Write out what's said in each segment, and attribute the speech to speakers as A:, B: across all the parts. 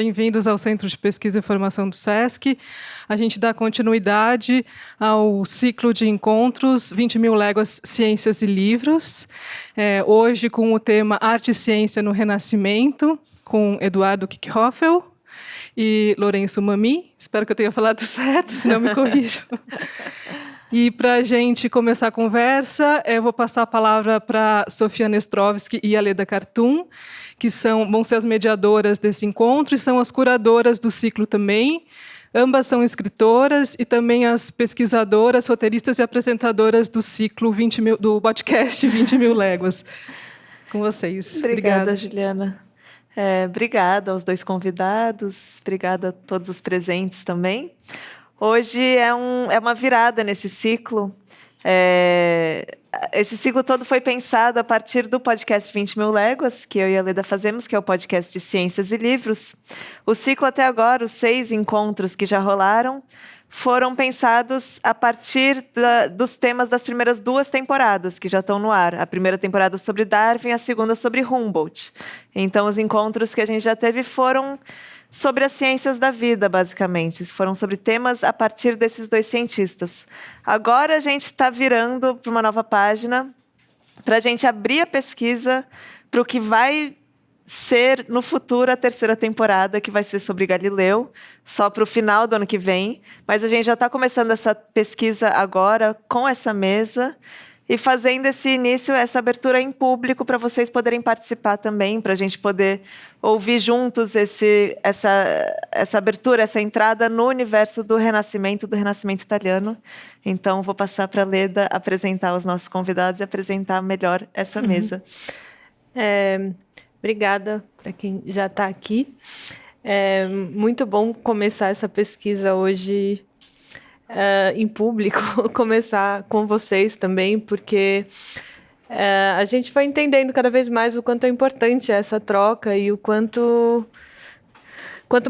A: Bem-vindos ao Centro de Pesquisa e Formação do SESC. A gente dá continuidade ao ciclo de encontros 20.000 Léguas, Ciências e Livros. Hoje com o tema Arte e Ciência no Renascimento, com Eduardo Kickhoffel e Lourenço Mami. Espero que eu tenha falado certo, senão me corrijam. E para a gente começar a conversa, eu vou passar a palavra para Sofia Nestrovski e a Leda Cartoon, que vão ser as mediadoras desse encontro e são as curadoras do ciclo também. Ambas são escritoras e também as pesquisadoras, roteiristas e apresentadoras do ciclo do podcast 20.000 Léguas. Com vocês.
B: Obrigada, Juliana. Obrigada aos dois convidados, obrigada a todos os presentes também. Hoje é uma virada nesse ciclo. Esse ciclo todo foi pensado a partir do podcast 20.000 Léguas, que eu e a Leda fazemos, que é o podcast de ciências e livros. O ciclo até agora, os 6 encontros que já rolaram, foram pensados a partir dos temas das primeiras 2 temporadas, que já estão no ar. A primeira temporada sobre Darwin, a segunda sobre Humboldt. Então, os encontros que a gente já teve foram sobre as ciências da vida, basicamente. Foram sobre temas a partir desses 2 cientistas. Agora a gente está virando para uma nova página, para a gente abrir a pesquisa para o que vai ser, no futuro, a 3ª temporada, que vai ser sobre Galileu, só para o final do ano que vem. Mas a gente já está começando essa pesquisa agora, com essa mesa, e fazendo esse início, essa abertura em público para vocês poderem participar também, para a gente poder ouvir juntos essa abertura, essa entrada no universo do Renascimento italiano. Então, vou passar para a Leda apresentar os nossos convidados e apresentar melhor essa mesa.
C: Obrigada para quem já está aqui. É muito bom começar essa pesquisa hoje em público, começar com vocês também, porque a gente vai entendendo cada vez mais o quanto é importante essa troca e o quanto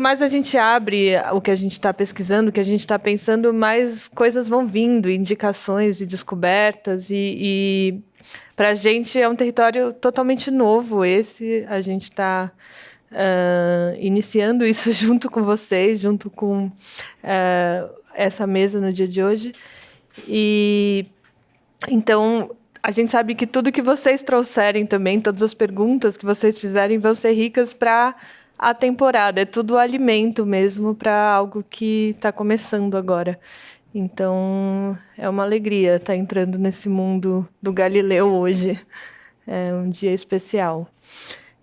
C: mais a gente abre o que a gente está pesquisando, o que a gente está pensando, mais coisas vão vindo, indicações e descobertas, e para a gente é um território totalmente novo esse. A gente está iniciando isso junto com vocês, junto com essa mesa no dia de hoje. E então a gente sabe que tudo que vocês trouxerem também, todas as perguntas que vocês fizerem vão ser ricas para a temporada. É tudo alimento mesmo para algo que está começando agora. Então é uma alegria estar entrando nesse mundo do Galileu hoje. É um dia especial.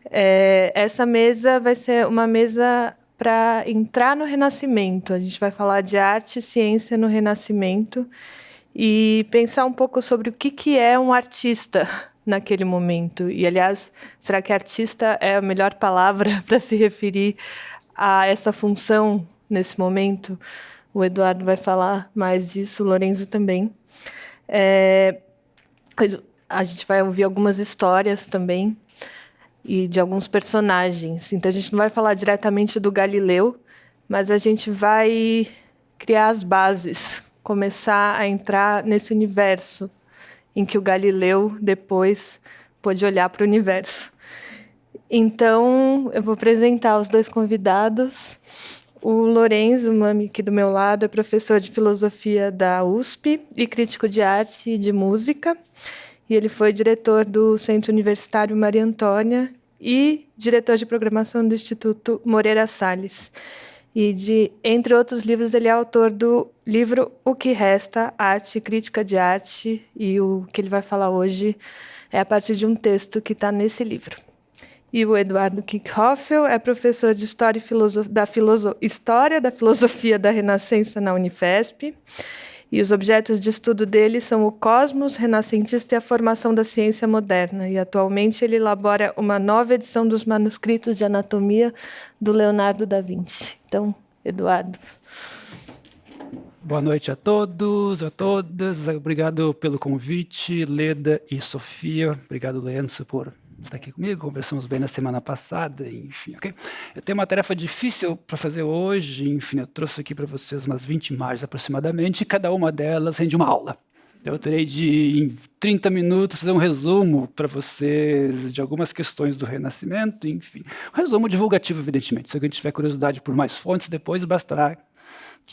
C: Essa mesa vai ser uma mesa para entrar no Renascimento. A gente vai falar de arte e ciência no Renascimento e pensar um pouco sobre o que é um artista naquele momento. E, aliás, será que artista é a melhor palavra para se referir a essa função nesse momento? O Eduardo vai falar mais disso, o Lourenço também. A gente vai ouvir algumas histórias também e de alguns personagens. Então, a gente não vai falar diretamente do Galileu, mas a gente vai criar as bases, começar a entrar nesse universo em que o Galileu depois pôde olhar para o universo. Então, eu vou apresentar os 2 convidados. O Lourenço Mami, aqui do meu lado, é professor de filosofia da USP e crítico de arte e de música. E ele foi diretor do Centro Universitário Maria Antônia e diretor de programação do Instituto Moreira Salles. E, entre outros livros, ele é autor do livro O que Resta, Arte e Crítica de Arte. E o que ele vai falar hoje é a partir de um texto que está nesse livro. E o Eduardo Kickhoffel é professor de História da Filosofia da Renascença na Unifesp. E os objetos de estudo dele são o cosmos renascentista e a formação da ciência moderna. E, atualmente, ele elabora uma nova edição dos manuscritos de anatomia do Leonardo da Vinci. Então, Eduardo.
D: Boa noite a todos, a todas. Obrigado pelo convite, Leda e Sofia. Obrigado, Lourenço, por estar aqui comigo. Conversamos bem na semana passada, enfim, ok? Eu tenho uma tarefa difícil para fazer hoje, enfim, eu trouxe aqui para vocês umas 20 imagens aproximadamente, e cada uma delas rende uma aula. Eu terei de, em 30 minutos, fazer um resumo para vocês de algumas questões do Renascimento, enfim. Um resumo divulgativo, evidentemente. Se alguém tiver curiosidade por mais fontes, depois bastará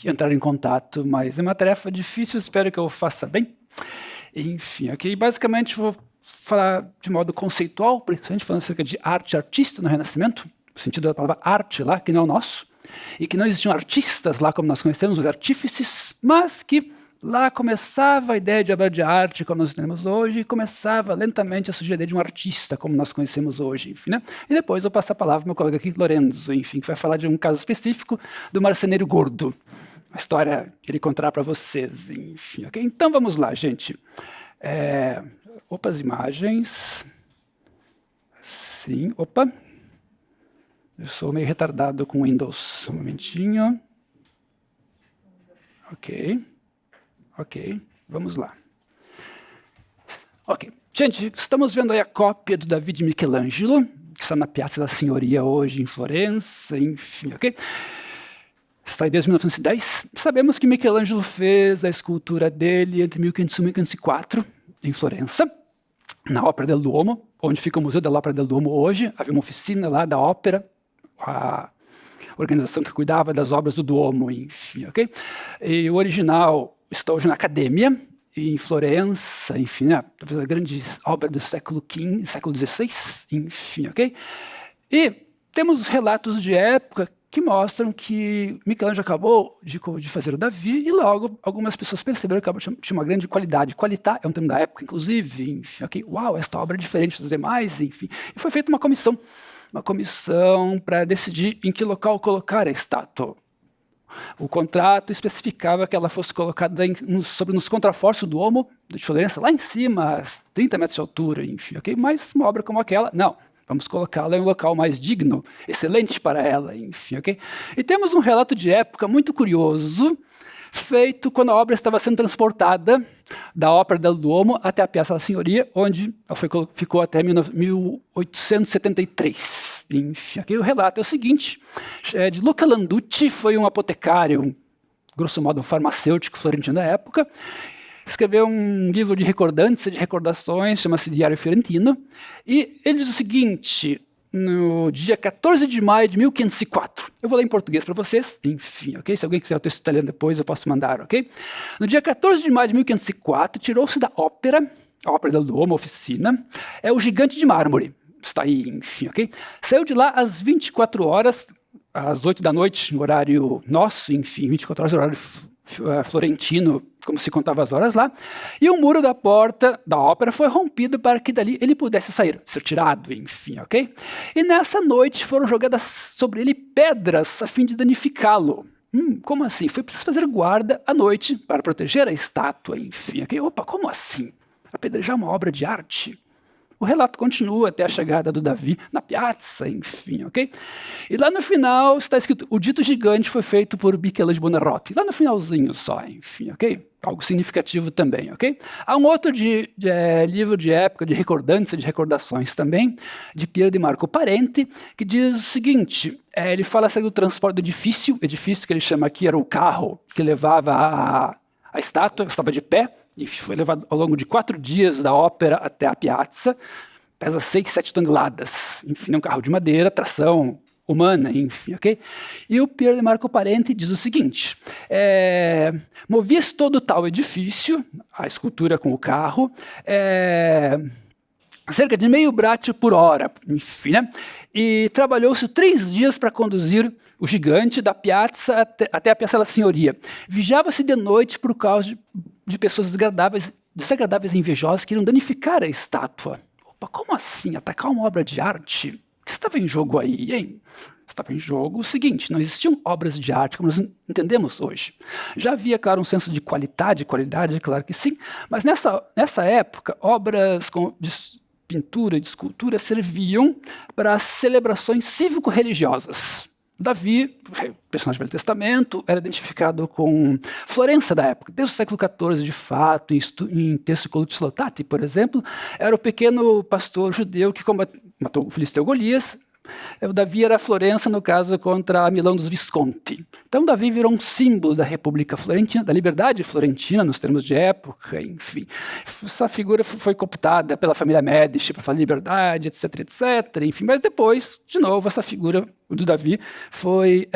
D: entrar em contato. Mas é uma tarefa difícil, espero que eu faça bem. Enfim, aqui basicamente vou falar de modo conceitual, principalmente falando acerca de arte e artista no Renascimento, no sentido da palavra arte lá, que não é o nosso, e que não existiam artistas lá como nós conhecemos, os artífices, mas que lá começava a ideia de obra de arte, como nós temos hoje, e começava lentamente a surgir a ideia de um artista, como nós conhecemos hoje, enfim, né? E depois eu passo a palavra para meu colega aqui, Lorenzo, enfim, que vai falar de um caso específico do marceneiro gordo, uma história que ele contará para vocês, enfim, ok? Então vamos lá, gente. Opa, as imagens. Sim, opa. Eu sou meio retardado com Windows. Um momentinho. Ok, vamos lá. Ok, gente, estamos vendo aí a cópia do Davi de Michelangelo, que está na Piazza da Signoria hoje em Florença, enfim, ok? Está aí desde 1910. Sabemos que Michelangelo fez a escultura dele entre 1501 e 1504, em Florença, na Ópera del Duomo, onde fica o Museu da Ópera del Duomo hoje. Havia uma oficina lá da ópera, a organização que cuidava das obras do Duomo, enfim, ok? E o original está hoje na Academia, em Florença, enfim, né? Talvez a grande obra do século XV, século XVI, enfim, ok? E temos relatos de época que mostram que Michelangelo acabou de fazer o Davi e logo algumas pessoas perceberam que tinha uma grande qualidade. Qualità é um termo da época, inclusive, enfim, ok? Uau, esta obra é diferente das demais, enfim. E foi feita uma comissão para decidir em que local colocar a estátua. O contrato especificava que ela fosse colocada nos contrafortes do Duomo de Florença, lá em cima, a 30 metros de altura, enfim, ok? Mas uma obra como aquela, não. Vamos colocá-la em um local mais digno, excelente para ela, enfim, ok? E temos um relato de época muito curioso, feito quando a obra estava sendo transportada da Ópera del Duomo até a Piazza da Signoria, onde ela ficou até 1873. Enfim, aqui o relato é o seguinte, de Luca Landucci, foi um apotecário, grosso modo um farmacêutico florentino da época, escreveu um livro de recordantes, de recordações, chama-se Diário Fiorentino, e ele diz o seguinte, no dia 14 de maio de 1504, eu vou ler em português para vocês, enfim, ok? Se alguém quiser o texto italiano depois, eu posso mandar, ok? No dia 14 de maio de 1504, tirou-se da ópera, a Ópera del Duomo, oficina, o gigante de mármore, está aí, enfim, ok? Saiu de lá às 24 horas, às 8 da noite, no horário nosso, enfim, 24 horas, horário florentino, como se contava as horas lá, e o muro da porta da ópera foi rompido para que dali ele pudesse sair, ser tirado, enfim, ok? E nessa noite foram jogadas sobre ele pedras a fim de danificá-lo. Como assim? Foi preciso fazer guarda à noite para proteger a estátua, enfim, ok? Opa, como assim? Apedrejar uma obra de arte? O relato continua até a chegada do Davi na piazza, enfim, ok? E lá no final está escrito, o dito gigante foi feito por Michelangelo Buonarroti. Lá no finalzinho só, enfim, ok? Algo significativo também, ok? Há um outro livro de época, de recordantes, de recordações também, de Piero di Marco Parente, que diz o seguinte, ele fala sobre o transporte do edifício que ele chama aqui era o carro que levava a estátua, que estava de pé, e foi levado ao longo de 4 dias da ópera até a piazza, pesa 6, 7 toneladas. Enfim, é um carro de madeira, tração humana, enfim, ok? E o Piero di Marco Parente diz o seguinte, movia-se todo tal edifício, a escultura com o carro, cerca de meio braccio por hora, enfim, né? E trabalhou-se 3 dias para conduzir o gigante da piazza até a Piazza da Signoria. Vigiava-se de noite por causa de pessoas desagradáveis e invejosas que iriam danificar a estátua. Opa, como assim? Atacar uma obra de arte? O que estava em jogo aí, hein? Estava em jogo o seguinte, não existiam obras de arte como nós entendemos hoje. Já havia, claro, um senso de qualidade, claro que sim, mas nessa época, obras de pintura e de escultura serviam para celebrações cívico-religiosas. Davi, personagem do Velho Testamento, era identificado com Florença da época, desde o século XIV, de fato, em texto de Coluccio Slotati, por exemplo, era o pequeno pastor judeu que matou o filisteu Golias, O Davi era Florença, no caso, contra Milão dos Visconti. Então, Davi virou um símbolo da República Florentina, da liberdade florentina, nos termos de época, enfim. Essa figura foi cooptada pela família Médici para falar de liberdade, etc, etc, enfim. Mas depois, de novo, essa figura do Davi foi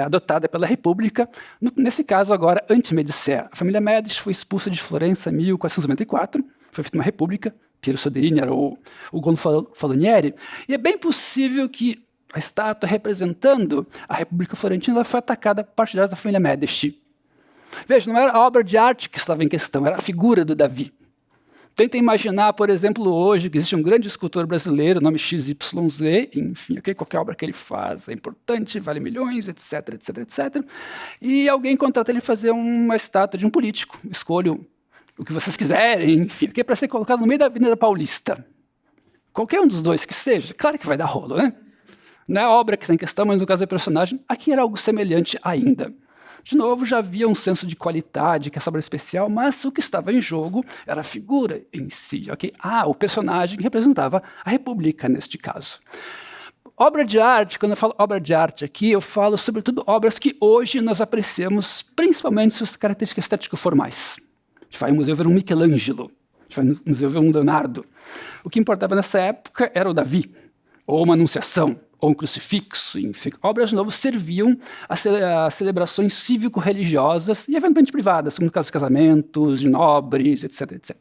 D: adotada pela República, nesse caso agora anti-Medicea. A família Médici foi expulsa de Florença em 1494, foi feita uma república. Piero Soderini era o Gonfalonieri, e é bem possível que a estátua representando a República Florentina foi atacada por partidários da família Médici. Veja, não era a obra de arte que estava em questão, era a figura do Davi. Tentem imaginar, por exemplo, hoje, que existe um grande escultor brasileiro, nome XYZ, enfim, qualquer obra que ele faz é importante, vale milhões, etc, etc, etc. E alguém contrata ele fazer uma estátua de um político, escolho o que vocês quiserem, enfim, que é para ser colocado no meio da Avenida Paulista. Qualquer um dos dois que seja, claro que vai dar rolo, né? Não é a obra que está em questão, mas no caso do personagem, aqui era algo semelhante ainda. De novo, já havia um senso de qualidade, que essa obra especial, mas o que estava em jogo era a figura em si, ok? O personagem que representava a República, neste caso. Obra de arte, quando eu falo obra de arte aqui, eu falo sobretudo obras que hoje nós apreciamos, principalmente suas características estético-formais. A gente vai ao museu ver um Michelangelo, a gente vai ao museu ver um Leonardo. O que importava nessa época era o Davi, ou uma Anunciação, ou um crucifixo, enfim. Obras novas serviam a celebrações cívico-religiosas e eventualmente privadas, como no caso de casamentos, de nobres, etc, etc.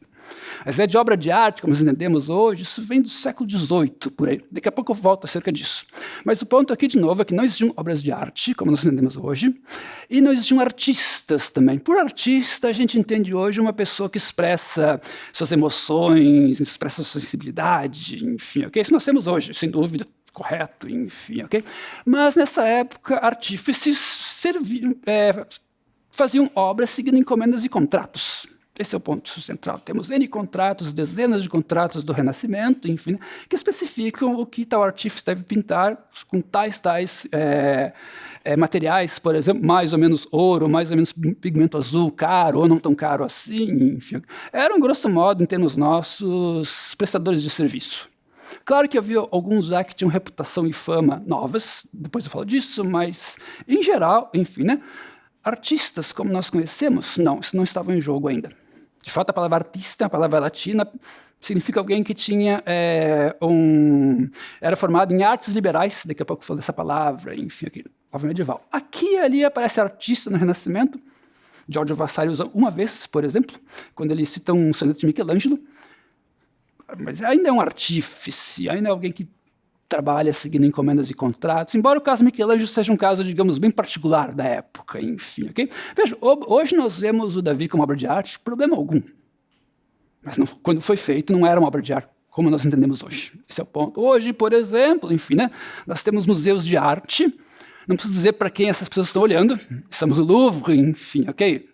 D: A ideia de obra de arte, como nós entendemos hoje, isso vem do século XVIII, por aí. Daqui a pouco eu volto acerca disso. Mas o ponto aqui, de novo, é que não existiam obras de arte, como nós entendemos hoje, e não existiam artistas também. Por artista, a gente entende hoje uma pessoa que expressa suas emoções, expressa sua sensibilidade, enfim, ok? Isso nós temos hoje, sem dúvida, correto, enfim, ok? Mas, nessa época, artífices faziam obras seguindo encomendas e contratos. Esse é o ponto central. Temos N contratos, dezenas de contratos do Renascimento, enfim, que especificam o que tal artífice deve pintar com tais materiais, por exemplo, mais ou menos ouro, mais ou menos pigmento azul, caro ou não tão caro assim, enfim. Eram, grosso modo, em termos nossos, prestadores de serviço. Claro que havia alguns lá que tinham reputação e fama novas, depois eu falo disso, mas, em geral, enfim, né? Artistas, como nós conhecemos, não, isso não estava em jogo ainda. De fato, a palavra artista, a palavra latina, significa alguém que tinha era formado em artes liberais, daqui a pouco eu falo dessa palavra, enfim, aqui, palavra medieval. Aqui e ali aparece artista no Renascimento. Giorgio Vasari usa uma vez, por exemplo, quando ele cita um soneto de Michelangelo, mas ainda é um artífice, ainda é alguém que trabalha seguindo encomendas e contratos, embora o caso Michelangelo seja um caso, digamos, bem particular da época, enfim, ok? Veja, hoje nós vemos o Davi como obra de arte, problema algum. Mas não, quando foi feito, não era uma obra de arte, como nós entendemos hoje. Esse é o ponto. Hoje, por exemplo, enfim, né, nós temos museus de arte, não preciso dizer para quem essas pessoas estão olhando, estamos no Louvre, enfim, ok?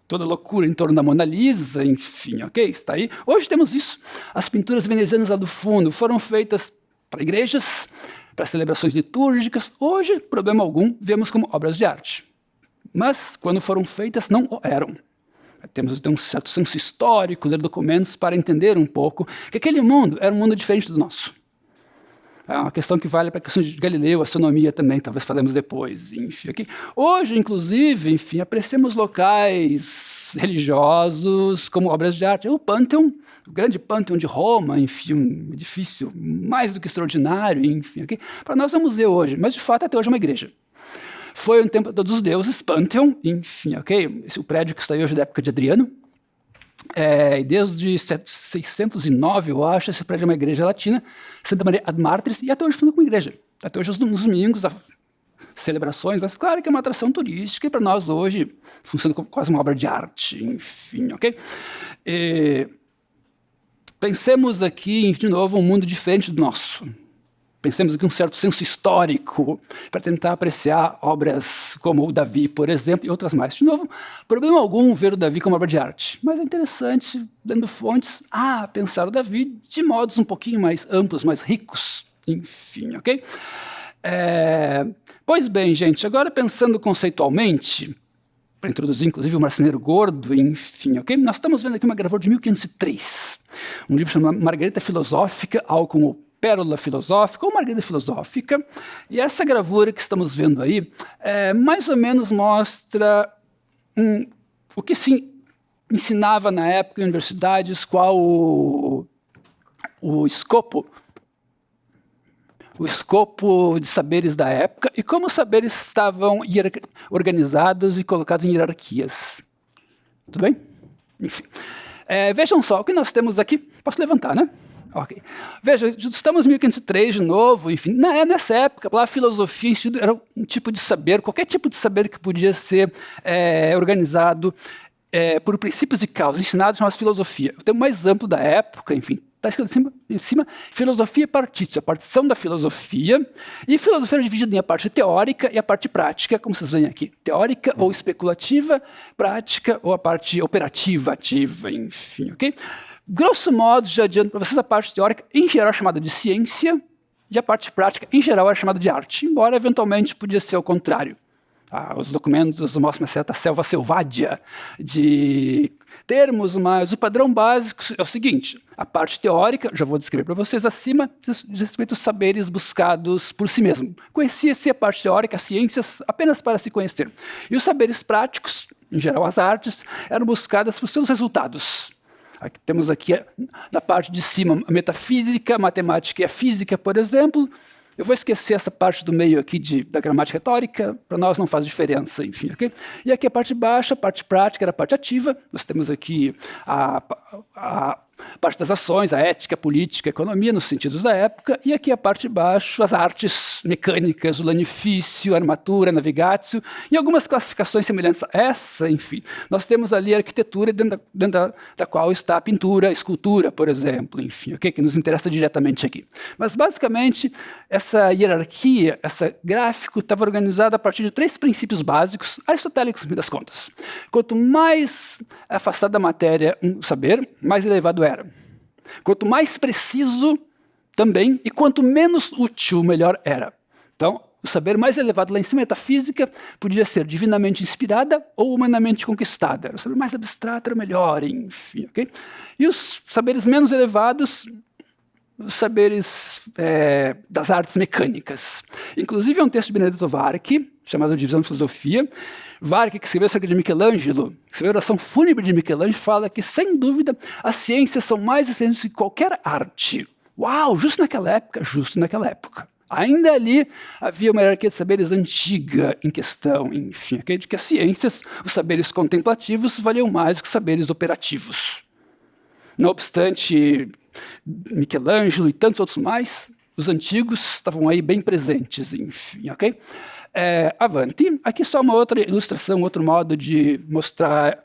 D: Toda loucura em torno da Mona Lisa, enfim, ok? Está aí. Hoje temos isso. As pinturas venezianas lá do fundo foram feitas para igrejas, para celebrações litúrgicas. Hoje, problema algum, vemos como obras de arte. Mas, quando foram feitas, não o eram. Temos um certo senso histórico, ler documentos para entender um pouco que aquele mundo era um mundo diferente do nosso. É uma questão que vale para a questão de Galileu, astronomia também, talvez falemos depois. Enfim, aqui. Hoje, inclusive, enfim, apreciamos locais religiosos como obras de arte. O Pânteon, o grande Pânteon de Roma, enfim, um edifício mais do que extraordinário, enfim, aqui. Para nós é um museu hoje, mas de fato até hoje é uma igreja. Foi um templo de todos os deuses, Pânteon, enfim, ok? O prédio que está aí hoje é da época de Adriano. Desde 609, eu acho, esse prédio é uma igreja latina, Santa Maria ad Martires, e até hoje funciona como igreja. Até hoje, nos domingos, celebrações, mas claro que é uma atração turística, e para nós hoje funciona como quase uma obra de arte, enfim, ok? Pensemos aqui, de novo, um mundo diferente do nosso. Pensemos aqui um certo senso histórico para tentar apreciar obras como o Davi, por exemplo, e outras mais. De novo, problema algum ver o Davi como obra de arte, mas é interessante, dando fontes, pensar o Davi de modos um pouquinho mais amplos, mais ricos, enfim, ok? Pois bem, gente, agora pensando conceitualmente, para introduzir inclusive o Marceneiro Gordo, enfim, ok? Nós estamos vendo aqui uma gravura de 1503, um livro chamado Margareta Filosófica, algo como Pérola Filosófica ou Margarida Filosófica. E essa gravura que estamos vendo aí mais ou menos mostra o que se ensinava na época em universidades, qual o escopo de saberes da época e como os saberes estavam organizados e colocados em hierarquias. Tudo bem? Enfim. Vejam só o que nós temos aqui. Posso levantar, né? Ok. Veja, estamos em 1503 de novo, enfim. Nessa época, a filosofia era um tipo de saber, qualquer tipo de saber que podia ser organizado por princípios e causas, ensinados na filosofia. O termo mais amplo da época, enfim, está escrito em cima, filosofia partitio, a partição da filosofia. E filosofia é dividida em a parte teórica e a parte prática, como vocês veem aqui. Teórica ou especulativa, prática ou a parte operativa, ativa, enfim, ok? Grosso modo, já adianto para vocês, a parte teórica, em geral, é chamada de ciência, e a parte prática, em geral, é chamada de arte, embora, eventualmente, podia ser o contrário. Os documentos mostram uma certa selva selvádia de termos, mas o padrão básico é o seguinte: a parte teórica, já vou descrever para vocês acima, diz respeito aos saberes buscados por si mesmo. Conhecia-se a parte teórica, as ciências, apenas para se conhecer. E os saberes práticos, em geral as artes, eram buscadas por seus resultados. Temos aqui, na parte de cima, a metafísica, a matemática e a física, por exemplo. Eu vou esquecer essa parte do meio aqui da gramática retórica, para nós não faz diferença, enfim, ok? E aqui a parte baixa, a parte prática, era a parte ativa. Nós temos aqui a parte das ações, a ética, a política, a economia, nos sentidos da época. E aqui a parte de baixo, as artes mecânicas, o lanifício, a armatura, a navigatio, e algumas classificações semelhantes a essa, enfim. Nós temos ali a arquitetura, dentro da qual está a pintura, a escultura, por exemplo, enfim, ok? Que nos interessa diretamente aqui. Mas, basicamente, essa hierarquia, esse gráfico, estava organizado a partir de 3 princípios básicos, aristotélicos, no fim das contas. Quanto mais afastado da matéria um saber, mais elevado era. Quanto mais preciso, também, e quanto menos útil, melhor era. Então, o saber mais elevado lá em cima, a metafísica, podia ser divinamente inspirada ou humanamente conquistada. O saber mais abstrato era o melhor, enfim, ok? E os saberes menos elevados, os saberes das artes mecânicas. Inclusive, é um texto de Benedetto Varchi, chamado Divisão de Filosofia. Varchi, que escreveu acerca de Michelangelo, escreveu a oração fúnebre de Michelangelo, fala que, sem dúvida, as ciências são mais excelentes que qualquer arte. Uau, justo naquela época. Ainda ali havia uma hierarquia de saberes antiga em questão, enfim, de que as ciências, os saberes contemplativos, valiam mais do que os saberes operativos. Não obstante, Michelangelo e tantos outros mais, os antigos estavam aí bem presentes, enfim, ok? Avanti. Aqui só uma outra ilustração, outro modo de mostrar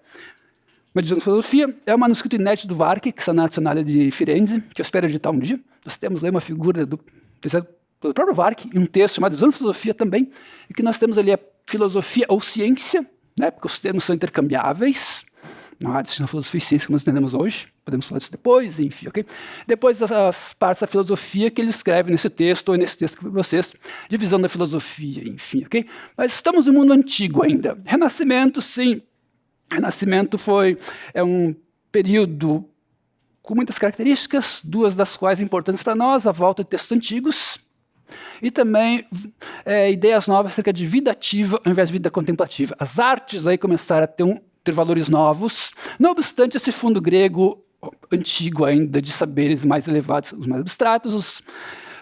D: uma divisão de filosofia. É um manuscrito inédito do Varchi, que está na Nazionale de Firenze, que eu espero editar um dia. Nós temos aí uma figura pelo próprio Varchi, e um texto chamado Divisão de Filosofia também, e que nós temos ali a filosofia ou ciência, né, porque os termos são intercambiáveis. Não há distinção filosofia e ciência como nós entendemos hoje, podemos falar disso depois, enfim, ok? Depois as partes da filosofia que ele escreve nesse texto, ou nesse texto que eu para vocês, divisão da filosofia, enfim, ok? Mas estamos no mundo antigo ainda. Renascimento, sim. Renascimento é um período com muitas características, 2 das quais importantes para nós, a volta de textos antigos, e também ideias novas acerca de vida ativa ao invés de vida contemplativa. As artes aí começaram a ter valores novos, não obstante esse fundo grego antigo ainda de saberes mais elevados, os mais abstratos,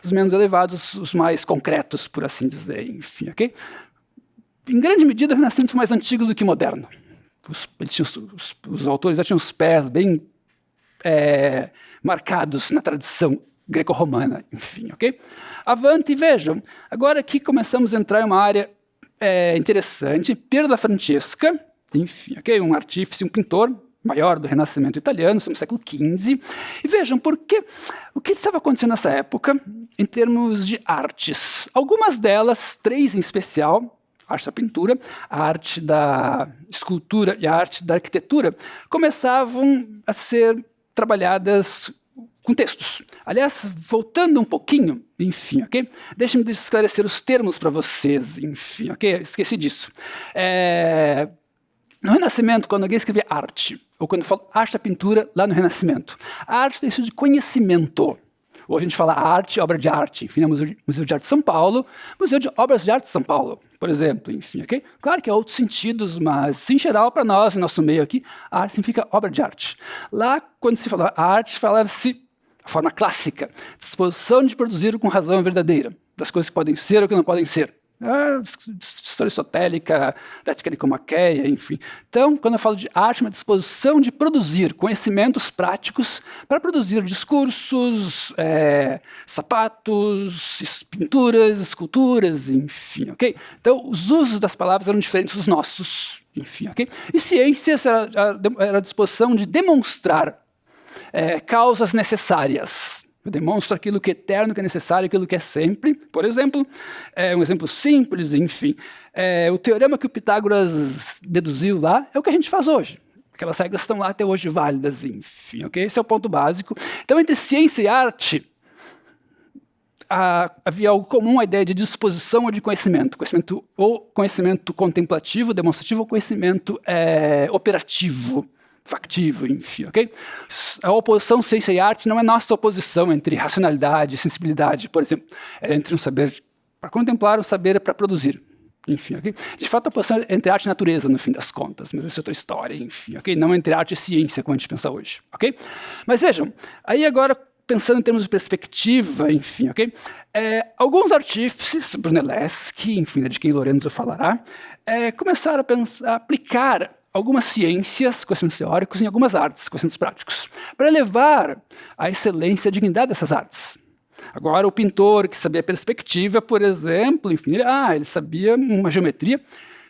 D: os menos elevados, os mais concretos, por assim dizer, enfim, ok? Em grande medida, o Renascimento foi mais antigo do que moderno. Os autores já tinham os pés bem marcados na tradição greco-romana, enfim, ok? Avante, vejam, agora aqui começamos a entrar em uma área interessante, Piero da Francesca, enfim, ok? Um artífice, um pintor maior do Renascimento italiano, no século XV. E vejam, o que estava acontecendo nessa época em termos de artes? Algumas delas, 3 em especial, a arte da pintura, a arte da escultura e a arte da arquitetura, começavam a ser trabalhadas com textos. Aliás, voltando um pouquinho, enfim, ok? Deixem-me esclarecer os termos para vocês, enfim, ok? Esqueci disso. No Renascimento, quando alguém escrevia arte, ou quando eu falo arte da pintura, lá no Renascimento, a arte tem sido de conhecimento. Hoje a gente fala arte, obra de arte. Enfim, né? Museu de Arte de São Paulo, Museu de Obras de Arte de São Paulo, por exemplo. Enfim, ok? Claro que há outros sentidos, mas, em geral, para nós, no nosso meio aqui, arte significa obra de arte. Lá, quando se fala arte, falava-se a forma clássica, disposição de produzir com razão verdadeira, das coisas que podem ser ou que não podem ser. História aristotélica, ética nicomaqueia, enfim. Então, quando eu falo de arte, uma disposição de produzir conhecimentos práticos para produzir discursos, sapatos, pinturas, esculturas, enfim, ok? Então, os usos das palavras eram diferentes dos nossos, enfim, ok? E ciências era a disposição de demonstrar causas necessárias. Eu demonstro aquilo que é eterno, que é necessário, aquilo que é sempre. Por exemplo, um exemplo simples, enfim, o teorema que o Pitágoras deduziu lá é o que a gente faz hoje. Aquelas regras estão lá até hoje válidas, enfim, ok? Esse é o ponto básico. Então, entre ciência e arte, havia algo comum, a ideia de disposição ou de conhecimento. Conhecimento ou conhecimento contemplativo, demonstrativo, ou conhecimento operativo, factivo, enfim, ok? A oposição ciência e arte não é nossa oposição entre racionalidade e sensibilidade, por exemplo. É entre um saber para contemplar, um saber para produzir, enfim, ok? De fato, a oposição é entre arte e natureza, no fim das contas, mas essa é outra história, enfim, ok? Não entre arte e ciência, como a gente pensa hoje, ok? Mas vejam, aí agora, pensando em termos de perspectiva, enfim, ok? Alguns artífices, Brunelleschi, enfim, de quem Lorenzo falará, começaram a aplicar algumas ciências, conhecimentos teóricos, em algumas artes, conhecimentos práticos, para elevar a excelência e a dignidade dessas artes. Agora, o pintor que sabia perspectiva, por exemplo, enfim, ele sabia uma geometria,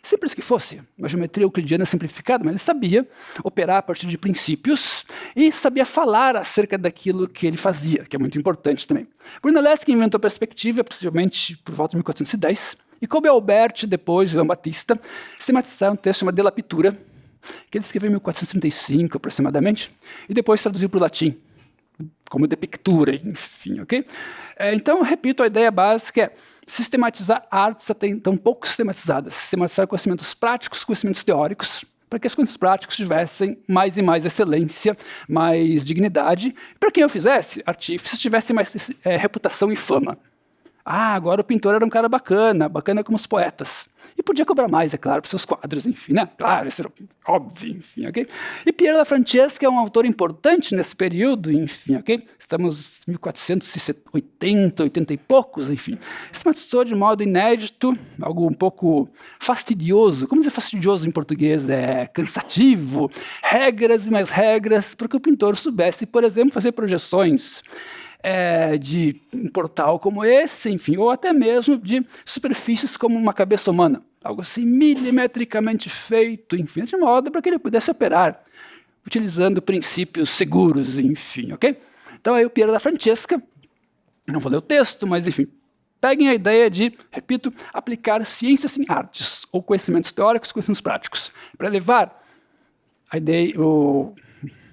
D: simples que fosse, uma geometria euclidiana simplificada, mas ele sabia operar a partir de princípios e sabia falar acerca daquilo que ele fazia, que é muito importante também. Brunelleschi inventou perspectiva, possivelmente por volta de 1410, e Kobe Alberti, depois, João Batista, sistematizaram um texto chamado De la Pittura, que ele escreveu em 1435, aproximadamente, e depois traduziu para o latim, como de pictura, enfim, ok? Então, repito, a ideia básica é sistematizar artes até então pouco sistematizadas, sistematizar conhecimentos práticos, conhecimentos teóricos, para que os conhecimentos práticos tivessem mais e mais excelência, mais dignidade, e para quem eu fizesse, artífices tivessem mais reputação e fama. Agora o pintor era um cara bacana como os poetas. E podia cobrar mais, é claro, para seus quadros, enfim, né? Claro, isso era óbvio, enfim, ok? E Piero da Francesca é um autor importante nesse período, enfim, ok? Estamos em 1480, 80 e poucos, enfim. Sistematizou de modo inédito, algo um pouco fastidioso. Como dizer fastidioso em português? Cansativo. Regras e mais regras, para que o pintor soubesse, por exemplo, fazer projeções de um portal como esse, enfim, ou até mesmo de superfícies como uma cabeça humana. Algo assim milimetricamente feito, enfim, de modo para que ele pudesse operar, utilizando princípios seguros, enfim, ok? Então aí o Piero da Francesca, não vou ler o texto, mas enfim, peguem a ideia de, repito, aplicar ciências em artes, ou conhecimentos teóricos, conhecimentos práticos, para levar a ideia,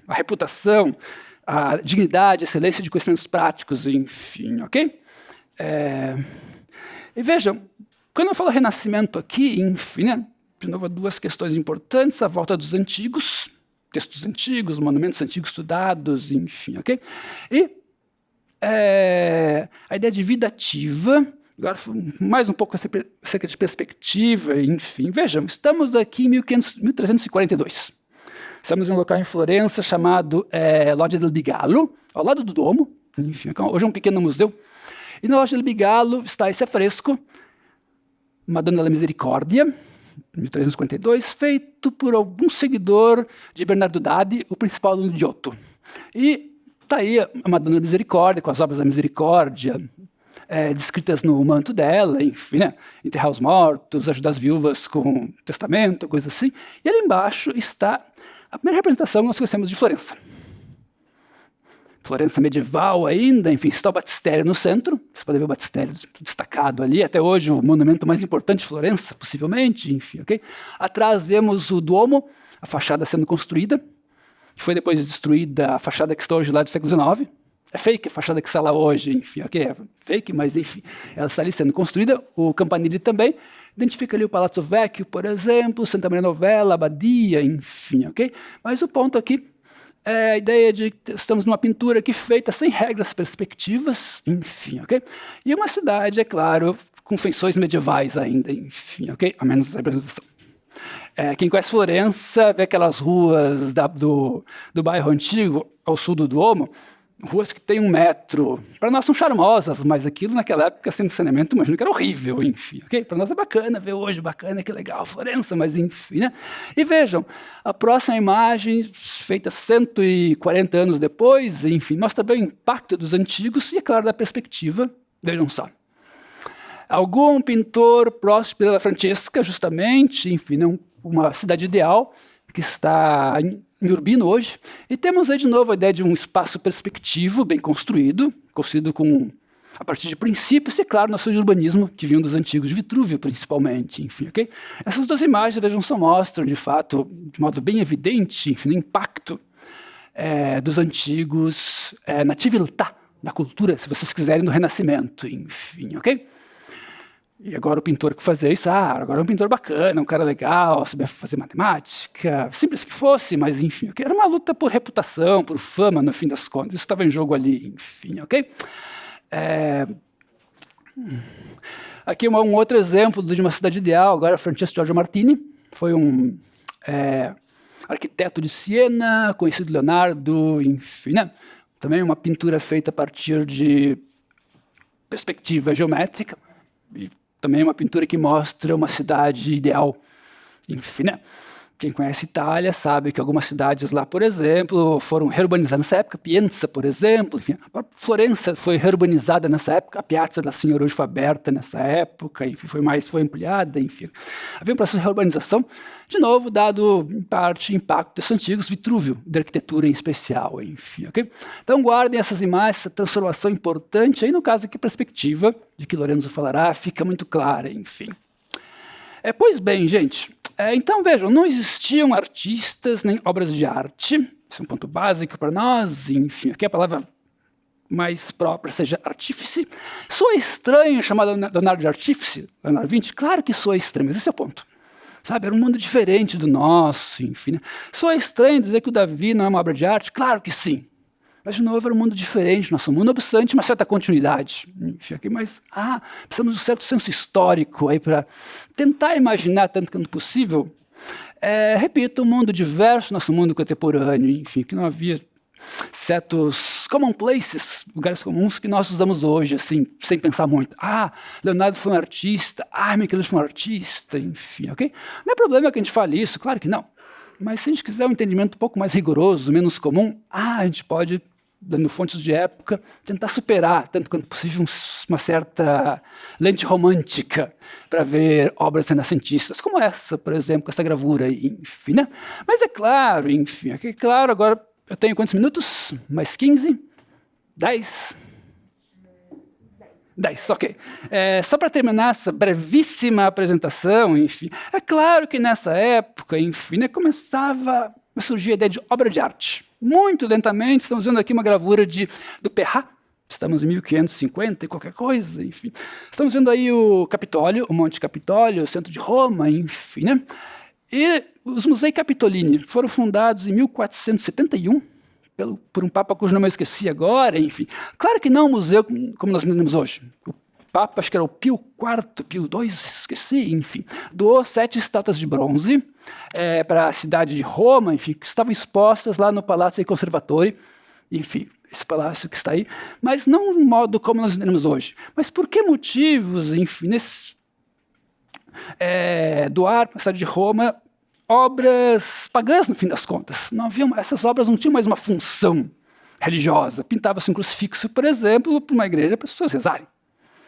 D: a reputação, a dignidade, a excelência de conhecimentos práticos, enfim, ok? E vejam, quando eu falo renascimento aqui, enfim, né, de novo, duas questões importantes, a volta dos antigos, textos antigos, monumentos antigos estudados, enfim, ok? E a ideia de vida ativa, agora mais um pouco acerca de perspectiva, enfim, vejam, estamos aqui em 1342. Estamos em um local em Florença chamado Loggia del Bigallo, ao lado do Duomo, enfim, hoje é um pequeno museu. E na Loggia del Bigallo está esse afresco, Madonna della Misericordia, 1342, feito por algum seguidor de Bernardo Daddi, o principal aluno de Giotto. E está aí a Madonna da Misericórdia, com as obras da Misericórdia, descritas no manto dela, enfim, né? Enterrar os mortos, ajudar as viúvas com testamento, coisa assim. E ali embaixo está a primeira representação que nós conhecemos de Florença. Florença medieval ainda, enfim, está o batistério no centro. Você pode ver o batistério destacado ali, até hoje o monumento mais importante de Florença, possivelmente, enfim, ok? Atrás vemos o Duomo, a fachada sendo construída, que foi depois destruída, a fachada que está hoje lá do século XIX. É fake a fachada que está lá hoje, enfim, ok? É fake, mas enfim, ela está ali sendo construída. O campanile também. Identifica ali o Palazzo Vecchio, por exemplo, Santa Maria Novella, Abadia, enfim, ok? Mas o ponto aqui é a ideia de que estamos numa pintura aqui feita sem regras perspectivas, enfim, ok? E uma cidade, é claro, com feições medievais ainda, enfim, ok? A menos a representação. Quem conhece Florença vê aquelas ruas do bairro antigo ao sul do Duomo, ruas que têm 1 metro. Para nós são charmosas, mas aquilo naquela época, sem saneamento, imagino que era horrível, enfim. Okay? Para nós é bacana ver hoje, bacana, que legal, Florença, mas enfim. Né? E vejam, a próxima imagem, feita 140 anos depois, enfim, mostra bem o impacto dos antigos e, é claro, da perspectiva. Vejam só. Algum pintor próximo da Francesca, justamente, enfim, uma cidade ideal, que está em Urbino hoje, e temos aí de novo a ideia de um espaço perspectivo, bem construído a partir de princípios, e é claro, nosso urbanismo, que vinham dos antigos de Vitrúvio, principalmente, enfim, ok? Essas 2 imagens, vejam, só mostram, de fato, de modo bem evidente, enfim, o impacto dos antigos na civiltà, na cultura, se vocês quiserem, do Renascimento, enfim, ok? E agora o pintor que fazia isso, agora é um pintor bacana, um cara legal, sabia fazer matemática, simples que fosse, mas enfim, okay? Era uma luta por reputação, por fama, no fim das contas, isso estava em jogo ali, enfim, ok? Aqui um outro exemplo de uma cidade ideal, agora Francesco Giorgio Martini, foi um arquiteto de Siena, conhecido Leonardo, enfim, né? Também uma pintura feita a partir de perspectiva geométrica, e também uma pintura que mostra uma cidade ideal. Enfim, né? Quem conhece Itália sabe que algumas cidades lá, por exemplo, foram reurbanizadas nessa época. Pienza, por exemplo. Enfim, a própria Florença foi reurbanizada nessa época. A Piazza da Senhora hoje foi aberta nessa época. Enfim, foi ampliada. Enfim, havia um processo de reurbanização, de novo, dado, em parte, impacto desses antigos, Vitrúvio, da arquitetura em especial. Enfim, ok? Então, guardem essas imagens, essa transformação importante. Aí, no caso aqui, a perspectiva, de que Lorenzo falará, fica muito clara. Enfim. Pois bem, gente... então, vejam, não existiam artistas nem obras de arte. Isso é um ponto básico para nós. Enfim, aqui a palavra mais própria seja artífice. Soa estranho chamar Leonardo de artífice, Leonardo da Vinci? Claro que soa estranho, mas esse é o ponto. Sabe, era um mundo diferente do nosso, enfim. Né? Soa estranho dizer que o Davi não é uma obra de arte? Claro que sim. Mas, de novo, era um mundo diferente, nosso mundo, obstante uma certa continuidade. Enfim, mas precisamos de um certo senso histórico aí para tentar imaginar, tanto quanto possível, repito, um mundo diverso, nosso mundo contemporâneo, enfim, que não havia certos commonplaces, lugares comuns que nós usamos hoje, assim, sem pensar muito. Leonardo foi um artista, Michelangelo foi um artista, enfim, ok? Não é problema que a gente fale isso, claro que não. Mas se a gente quiser um entendimento um pouco mais rigoroso, menos comum, a gente pode, dando fontes de época, tentar superar, tanto quanto possível, uma certa lente romântica para ver obras renascentistas, como essa, por exemplo, essa gravura, enfim, né? Mas é claro, enfim, agora eu tenho quantos minutos? Mais 15? 10? 10, ok. Só para terminar essa brevíssima apresentação, enfim, é claro que nessa época, enfim, né, começava a surgir a ideia de obra de arte. Muito lentamente, estamos vendo aqui uma gravura do Perrat, estamos em 1550 e qualquer coisa, enfim. Estamos vendo aí o Capitólio, o Monte Capitólio, o centro de Roma, enfim, né? E os Musei Capitolini foram fundados em 1471, por um papa cujo nome eu esqueci agora, enfim. Claro que não um museu como nós entendemos hoje. O papa, acho que era o Pio IV, Pio II, esqueci, enfim. Doou 7 estátuas de bronze para a cidade de Roma, enfim, que estavam expostas lá no Palazzo dei Conservatori, enfim, esse palácio que está aí, mas não de um modo como nós entendemos hoje. Mas por que motivos, enfim, doar para a cidade de Roma obras pagãs, no fim das contas? Essas obras não tinham mais uma função religiosa. Pintava-se um crucifixo, por exemplo, para uma igreja para as pessoas rezarem,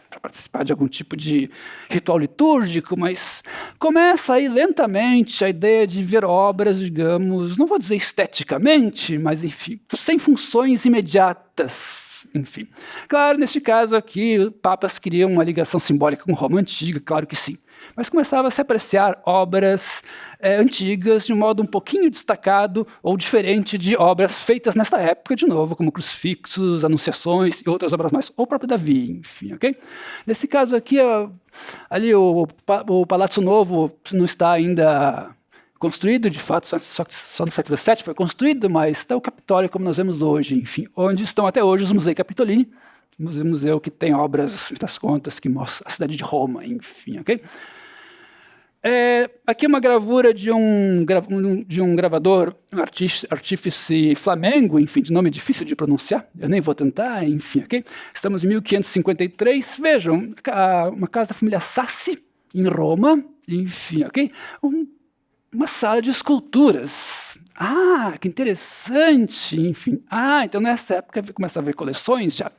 D: para participar de algum tipo de ritual litúrgico, mas começa aí lentamente a ideia de ver obras, digamos, não vou dizer esteticamente, mas enfim, sem funções imediatas, enfim. Claro, neste caso aqui, papas queriam uma ligação simbólica com Roma antiga, claro que sim. Mas começava a se apreciar obras antigas de um modo um pouquinho destacado ou diferente de obras feitas nessa época, de novo, como crucifixos, anunciações e outras obras mais, ou o próprio Davi, enfim, ok? Nesse caso aqui, ali o Palácio Novo não está ainda construído, de fato, só no século XVII foi construído, mas está o Capitólio como nós vemos hoje, enfim, onde estão até hoje os Musei Capitolini, museu que tem obras, das contas, que mostram a cidade de Roma, enfim, ok? Aqui é uma gravura de um gravador, um artífice flamengo, enfim, de nome difícil de pronunciar, eu nem vou tentar, enfim, ok? Estamos em 1553, vejam, uma casa da família Sassi, em Roma, enfim, ok? Uma sala de esculturas. Ah, que interessante, enfim. Então nessa época começa a haver coleções já.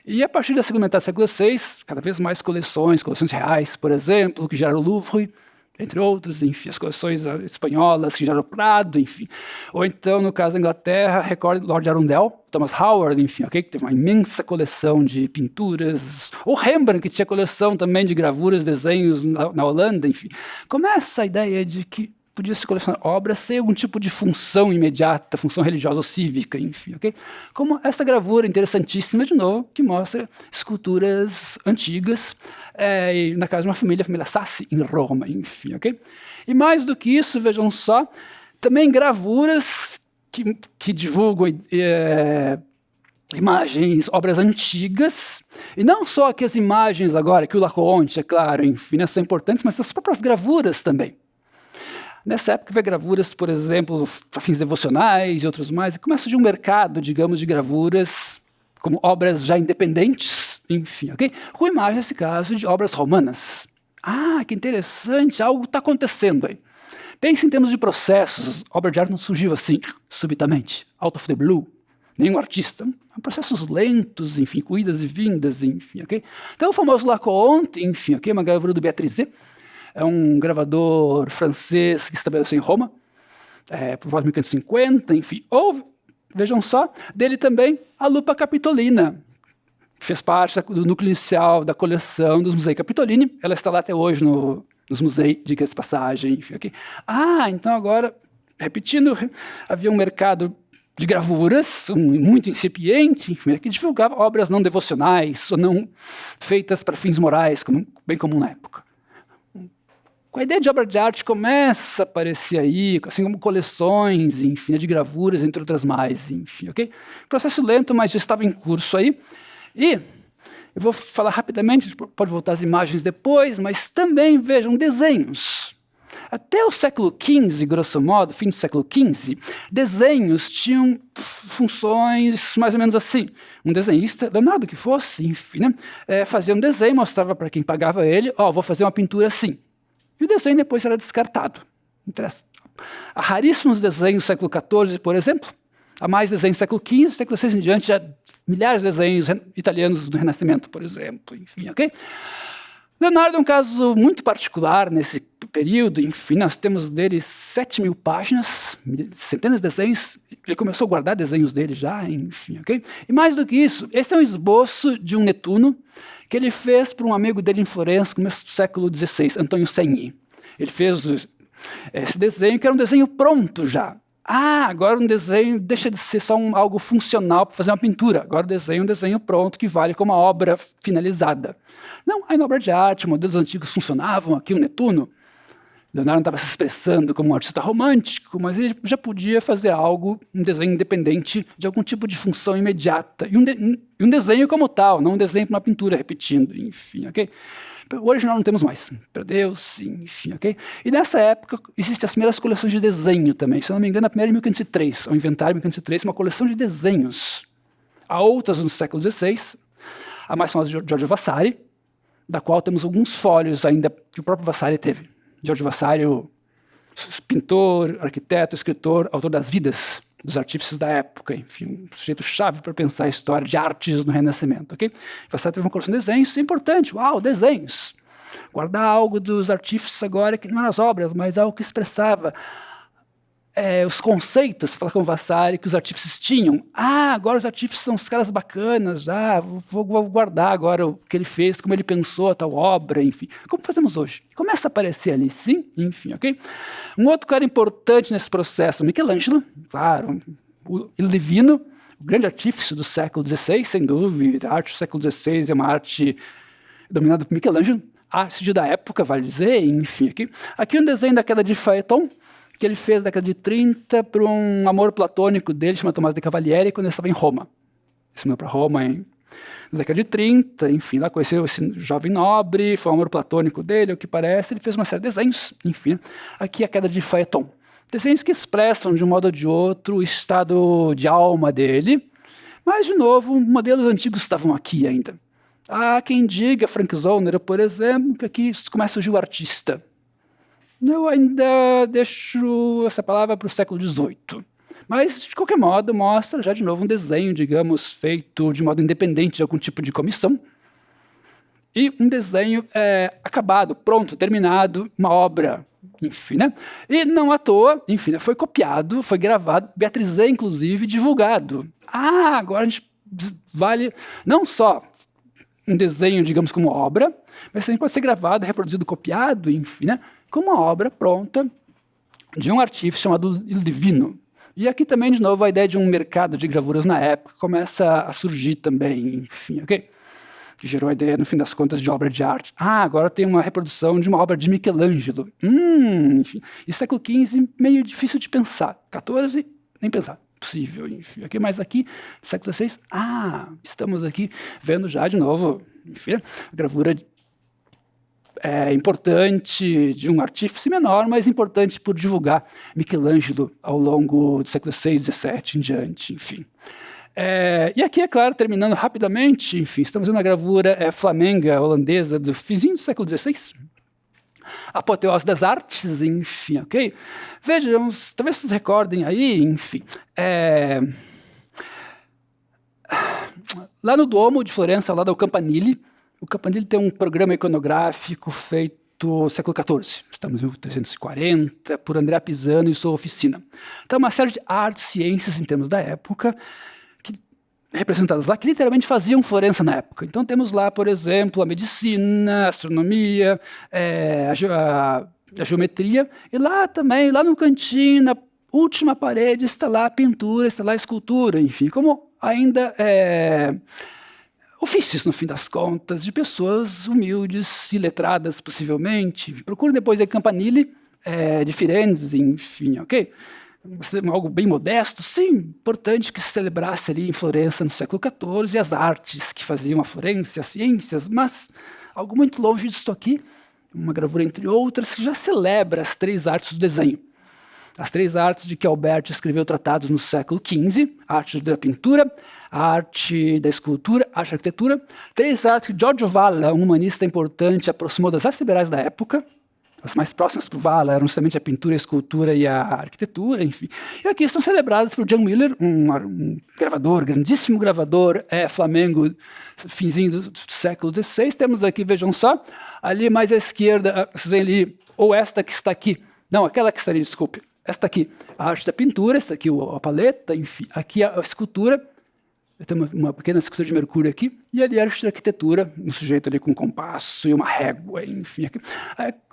D: E a partir da segunda metade do século VI, cada vez mais coleções reais, por exemplo, que geraram o Louvre, entre outros, enfim, as coleções espanholas que geraram o Prado, enfim. Ou então, no caso da Inglaterra, recorde Lord Arundel, Thomas Howard, enfim, okay, que teve uma imensa coleção de pinturas. Ou Rembrandt, que tinha coleção também de gravuras, desenhos na Holanda, enfim. Começa a ideia de que podia se colecionar obras sem algum tipo de função imediata, função religiosa ou cívica, enfim, ok? Como essa gravura interessantíssima, de novo, que mostra esculturas antigas na casa de uma família, a família Sassi, em Roma, enfim, ok? E mais do que isso, vejam só, também gravuras que divulgam imagens, obras antigas, e não só aqui as imagens agora, que o Laocoonte, é claro, enfim, são importantes, mas as próprias gravuras também. Nessa época, havia gravuras, por exemplo, para fins devocionais e outros mais, e começa de um mercado, digamos, de gravuras como obras já independentes, enfim, ok? Com imagens, nesse caso, de obras romanas. Que interessante, algo está acontecendo aí. Pense em termos de processos, a obra de arte não surgiu assim, subitamente, out of the blue, nenhum artista. Processos lentos, enfim, com idas e vindas, enfim, ok? Então, o famoso Laocoonte, enfim, ok? Uma gravura do Beatrizet, é um gravador francês que se estabeleceu em Roma, por volta de 1550, enfim. Ou, vejam só, dele também a lupa capitolina, que fez parte do núcleo inicial da coleção dos Musei Capitolini. Ela está lá até hoje nos museus, diga-se de passagem, enfim. Okay. Então agora, repetindo, havia um mercado de gravuras, muito incipiente, enfim, que divulgava obras não devocionais ou não feitas para fins morais, bem comum na época. Com a ideia de obra de arte começa a aparecer aí, assim como coleções, enfim, de gravuras, entre outras mais, enfim, ok? Processo lento, mas já estava em curso aí. E eu vou falar rapidamente, pode voltar as imagens depois, mas também vejam desenhos. Até o século XV, grosso modo, fim do século XV, desenhos tinham funções mais ou menos assim. Um desenhista, Leonardo que fosse, enfim, né, fazia um desenho, mostrava para quem pagava ele, vou fazer uma pintura assim. E o desenho depois era descartado. Há raríssimos desenhos do século XIV, por exemplo. Há mais desenhos do século XV, século XVI em diante, já milhares de desenhos italianos do Renascimento, por exemplo. Enfim, ok? Leonardo é um caso muito particular nesse período. Enfim, nós temos dele 7.000 páginas, centenas de desenhos. Ele começou a guardar desenhos dele já, enfim, ok? E mais do que isso, esse é um esboço de um Netuno que ele fez para um amigo dele em Florença, no começo do século XVI, Antônio Segni. Ele fez esse desenho, que era um desenho pronto já. Agora um desenho deixa de ser só algo funcional para fazer uma pintura. Agora o desenho é um desenho pronto que vale como uma obra finalizada. Não, aí na obra de arte, modelos antigos funcionavam, aqui o Netuno. Leonardo não estava se expressando como um artista romântico, mas ele já podia fazer algo, um desenho independente de algum tipo de função imediata. E um desenho como tal, não um desenho para uma pintura repetindo, enfim, ok? Hoje nós não temos mais, perdeu-se, enfim, ok? E nessa época existem as primeiras coleções de desenho também. Se eu não me engano, a primeira em 1503, ao inventário em 1503, uma coleção de desenhos. Há outras no século XVI, a mais famosa de Giorgio Vasari, da qual temos alguns fólios ainda que o próprio Vasari teve. Giorgio Vasari, pintor, arquiteto, escritor, autor das vidas dos artífices da época, enfim, um sujeito-chave para pensar a história de artes no Renascimento, ok? Vasari teve uma coleção de desenhos, isso é importante, desenhos. Guardar algo dos artífices agora, que não eram as obras, mas algo que expressava os conceitos, fala com Vasari, que os artífices tinham. Agora os artífices são os caras bacanas, vou guardar agora o que ele fez, como ele pensou a tal obra, enfim. Como fazemos hoje? Começa a aparecer ali, sim, enfim, ok? Um outro cara importante nesse processo, Michelangelo, claro, o Divino, o grande artífice do século XVI, sem dúvida. A arte do século XVI é uma arte dominada por Michelangelo, arte da época, vale dizer, enfim, aqui um desenho da queda de Phaeton, que ele fez na década de 30 para um amor platônico dele, chamado Tommaso de Cavalieri, quando ele estava em Roma. Ele se mudou para Roma na década de 30, enfim, lá conheceu esse jovem nobre, foi um amor platônico dele, o que parece, ele fez uma série de desenhos, enfim. Aqui a queda de Phaeton. Desenhos que expressam, de um modo ou de outro, o estado de alma dele, mas, de novo, modelos antigos estavam aqui ainda. Há quem diga, Frank Zollner, por exemplo, que aqui começa a surgir o artista. Eu ainda deixo essa palavra para o século XVIII. Mas, de qualquer modo, mostra já de novo um desenho, digamos, feito de modo independente de algum tipo de comissão. E um desenho acabado, pronto, terminado, uma obra, enfim, né? E não à toa, enfim, né? Foi copiado, foi gravado, Beatrizé, inclusive, divulgado. Agora a gente vale não só um desenho, digamos, como obra, mas também pode ser gravado, reproduzido, copiado, enfim, né? Como uma obra pronta de um artífice chamado Il Divino. E aqui também, de novo, a ideia de um mercado de gravuras na época começa a surgir também, enfim, ok? Que gerou a ideia, no fim das contas, de obra de arte. Agora tem uma reprodução de uma obra de Michelangelo. Enfim. E século XV, meio difícil de pensar. XIV, nem pensar. Possível, enfim. Okay? Mas aqui, século XVI, estamos aqui vendo já, de novo, enfim, a gravura importante de um artífice menor, mas importante por divulgar Michelangelo ao longo do século VI, XVII em diante, enfim. E aqui, é claro, terminando rapidamente, enfim, estamos vendo uma gravura flamenga holandesa do finzinho do século XVI. Apoteose das artes, enfim, ok? Vejam, talvez vocês recordem aí, enfim. Lá no Duomo de Florença, lá do Campanile, o Campanile tem um programa iconográfico feito no século XIV, estamos em 1340, por Andrea Pisano e sua oficina. Então, uma série de artes, ciências, em termos da época, representadas lá, que literalmente faziam Florença na época. Então temos lá, por exemplo, a medicina, a astronomia, a geometria, e lá também, lá no cantinho, na última parede, está lá a pintura, está lá a escultura, enfim, como ainda ofícios, no fim das contas, de pessoas humildes e letradas, possivelmente. Procure depois a Campanile de Firenze, enfim, ok? Algo bem modesto, sim, importante que se celebrasse ali em Florença no século XIV, e as artes que faziam a Florença, as ciências, mas algo muito longe disso aqui, uma gravura entre outras, que já celebra as três artes do desenho. As três artes de que Alberti escreveu tratados no século XV, a arte da pintura, a arte da escultura, a arte da arquitetura. Três artes que Giorgio Valla, um humanista importante, aproximou das artes liberais da época. As mais próximas para o Valla eram justamente a pintura, a escultura e a arquitetura, enfim. E aqui estão celebradas por John Miller, um gravador, grandíssimo gravador flamengo, finzinho do século XVI. Temos aqui, vejam só, ali mais à esquerda, vocês veem ali, ou esta que está aqui, não, aquela que está ali, desculpe. Esta aqui, a arte da pintura, esta aqui a paleta, enfim. Aqui a escultura, tem uma pequena escultura de Mercúrio aqui, e ali a arte da arquitetura, um sujeito ali com um compasso e uma régua, enfim. Aqui.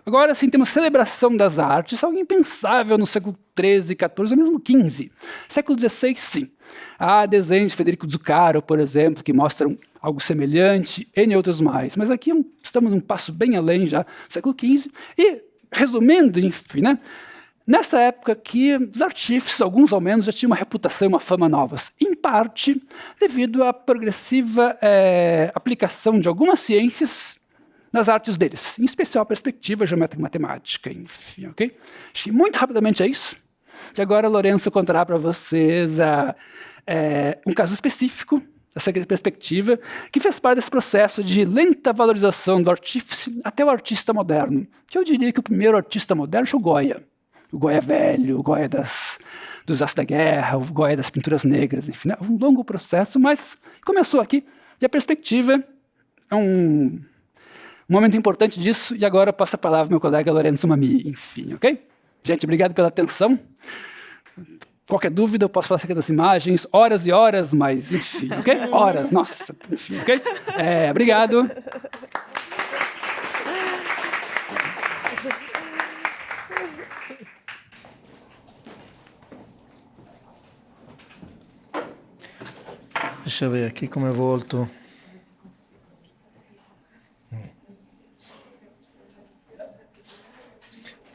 D: Agora sim, temos celebração das artes, algo impensável no século XIII, XIV, ou mesmo XV. Século XVI, sim. Há desenhos de Federico Zuccaro, por exemplo, que mostram algo semelhante, e outros mais. Mas aqui estamos um passo bem além já, século XV. E, resumindo, enfim, né? Nessa época aqui, os artífices, alguns ao menos, já tinham uma reputação e uma fama novas, em parte devido à progressiva aplicação de algumas ciências nas artes deles, em especial a perspectiva geométrica e matemática, enfim, ok? Acho que muito rapidamente é isso. E agora Lourenço contará para vocês um caso específico dessa perspectiva, que fez parte desse processo de lenta valorização do artífice até o artista moderno, que eu diria que o primeiro artista moderno foi o Goya. O Goya velho, o Goya dos Astros da Guerra, o Goya das pinturas negras, enfim, né? Um longo processo, mas começou aqui. E a perspectiva é um momento importante disso, e agora eu passo a palavra ao meu colega Lourenço Mami, enfim, ok? Gente, obrigado pela atenção. Qualquer dúvida, eu posso falar acerca das imagens, horas e horas, mas enfim, ok? Horas, nossa, enfim, ok? Obrigado.
E: Deixa eu ver aqui como eu volto.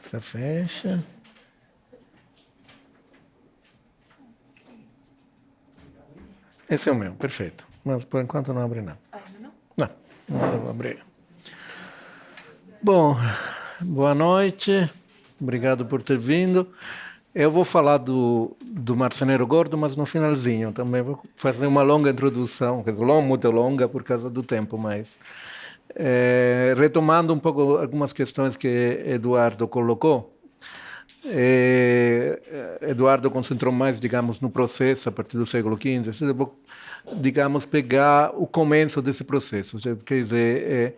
E: Essa fecha. Esse é o meu, perfeito. Mas por enquanto não abre nada.
B: Ainda não?
E: Não devo abrir. Bom, boa noite. Obrigado por ter vindo. Eu vou falar do Marceneiro Gordo, mas no finalzinho também. Vou fazer uma longa introdução, muito longa por causa do tempo, mas retomando um pouco algumas questões que Eduardo colocou. Eduardo concentrou mais, digamos, no processo a partir do século XV. Eu vou, digamos, pegar o começo desse processo. Quer dizer,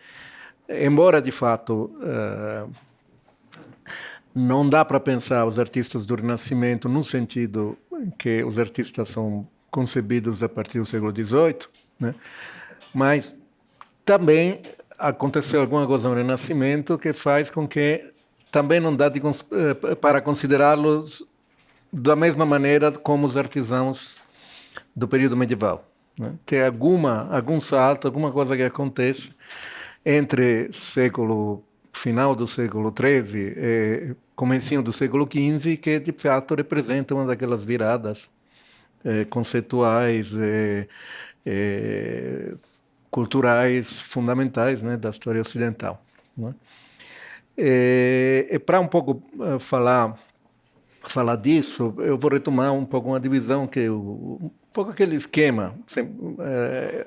E: embora de fato não dá para pensar os artistas do Renascimento no sentido que os artistas são concebidos a partir do século XVIII, né? Mas também aconteceu alguma coisa no Renascimento que faz com que também não dá para considerá-los da mesma maneira como os artesãos do período medieval, né? Tem algum salto, alguma coisa que acontece entre final do século XIII e comecinho do século XV, que de fato representa uma daquelas viradas conceituais, culturais fundamentais, né, da história ocidental, né? E para um pouco falar disso, eu vou retomar um pouco uma divisão um pouco aquele esquema,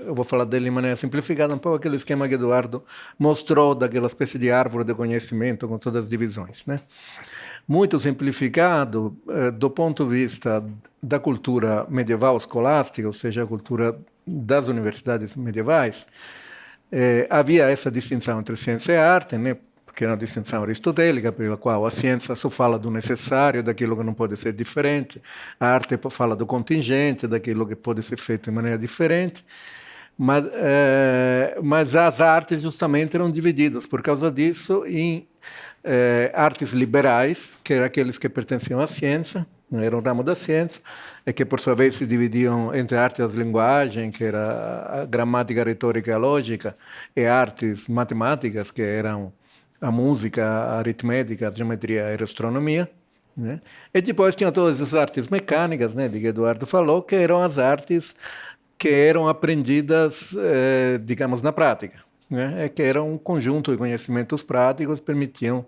E: eu vou falar dele de maneira simplificada, um pouco aquele esquema que Eduardo mostrou daquela espécie de árvore de conhecimento com todas as divisões, né? Muito simplificado do ponto de vista da cultura medieval escolástica, ou seja, a cultura das universidades medievais, havia essa distinção entre ciência e arte, né? Que é uma distinção aristotélica, pela qual a ciência só fala do necessário, daquilo que não pode ser diferente, a arte fala do contingente, daquilo que pode ser feito de maneira diferente, mas as artes justamente eram divididas, por causa disso, em artes liberais, que eram aqueles que pertenciam à ciência, era um ramo da ciência, e que por sua vez se dividiam entre artes das linguagens, que era a gramática, a retórica e a lógica, e artes matemáticas, que eram a música, a aritmética, a geometria e a astronomia, né? E depois tinha todas as artes mecânicas, né, de que Eduardo falou, que eram as artes que eram aprendidas, digamos, na prática, né? Que eram um conjunto de conhecimentos práticos que permitiam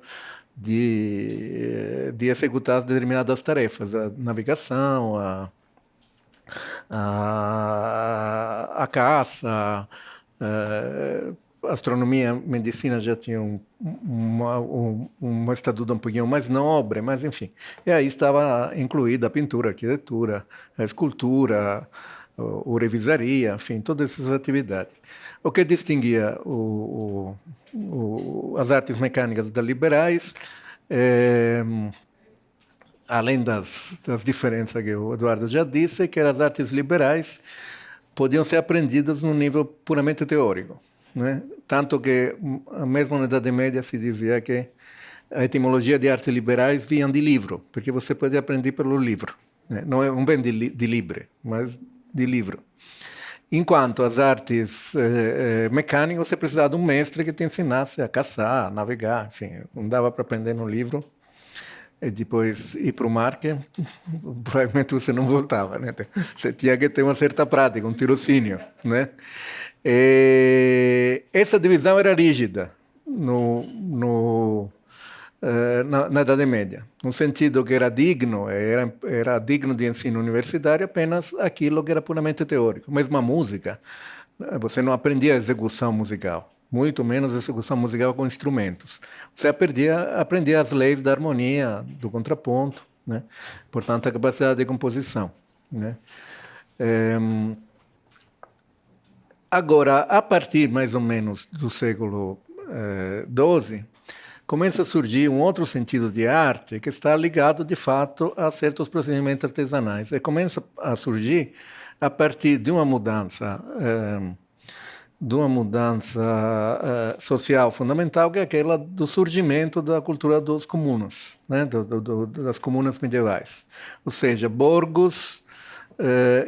E: de executar determinadas tarefas, a navegação, a caça, astronomia, medicina já tinham um estatuto um pouquinho mais nobre, mas enfim. E aí estava incluída a pintura, a arquitetura, a escultura, a revisaria, enfim, todas essas atividades. O que distinguia as artes mecânicas das liberais, além das diferenças que o Eduardo já disse, que as artes liberais podiam ser aprendidas num nível puramente teórico, né? Tanto que, mesmo na Idade Média, se dizia que a etimologia de artes liberais vinha de livro, porque você podia aprender pelo livro, né? Não vem de libre, mas de livro. Enquanto as artes mecânicas, você precisava de um mestre que te ensinasse a caçar, a navegar, enfim, não dava para aprender no livro e depois ir para o mar, que provavelmente você não voltava, né? Você tinha que ter uma certa prática, um tirocínio, né? Essa divisão era rígida na Idade Média, no sentido que era digno de ensino universitário apenas aquilo que era puramente teórico. Mesmo a música, você não aprendia a execução musical, muito menos a execução musical com instrumentos. Você aprendia as leis da harmonia, do contraponto, né? Portanto, a capacidade de composição, né? Agora, a partir mais ou menos do século XII, começa a surgir um outro sentido de arte que está ligado, de fato, a certos procedimentos artesanais. E começa a surgir a partir de uma mudança social fundamental, que é aquela do surgimento da cultura dos comunas, né? Das comunas medievais. Ou seja, borgos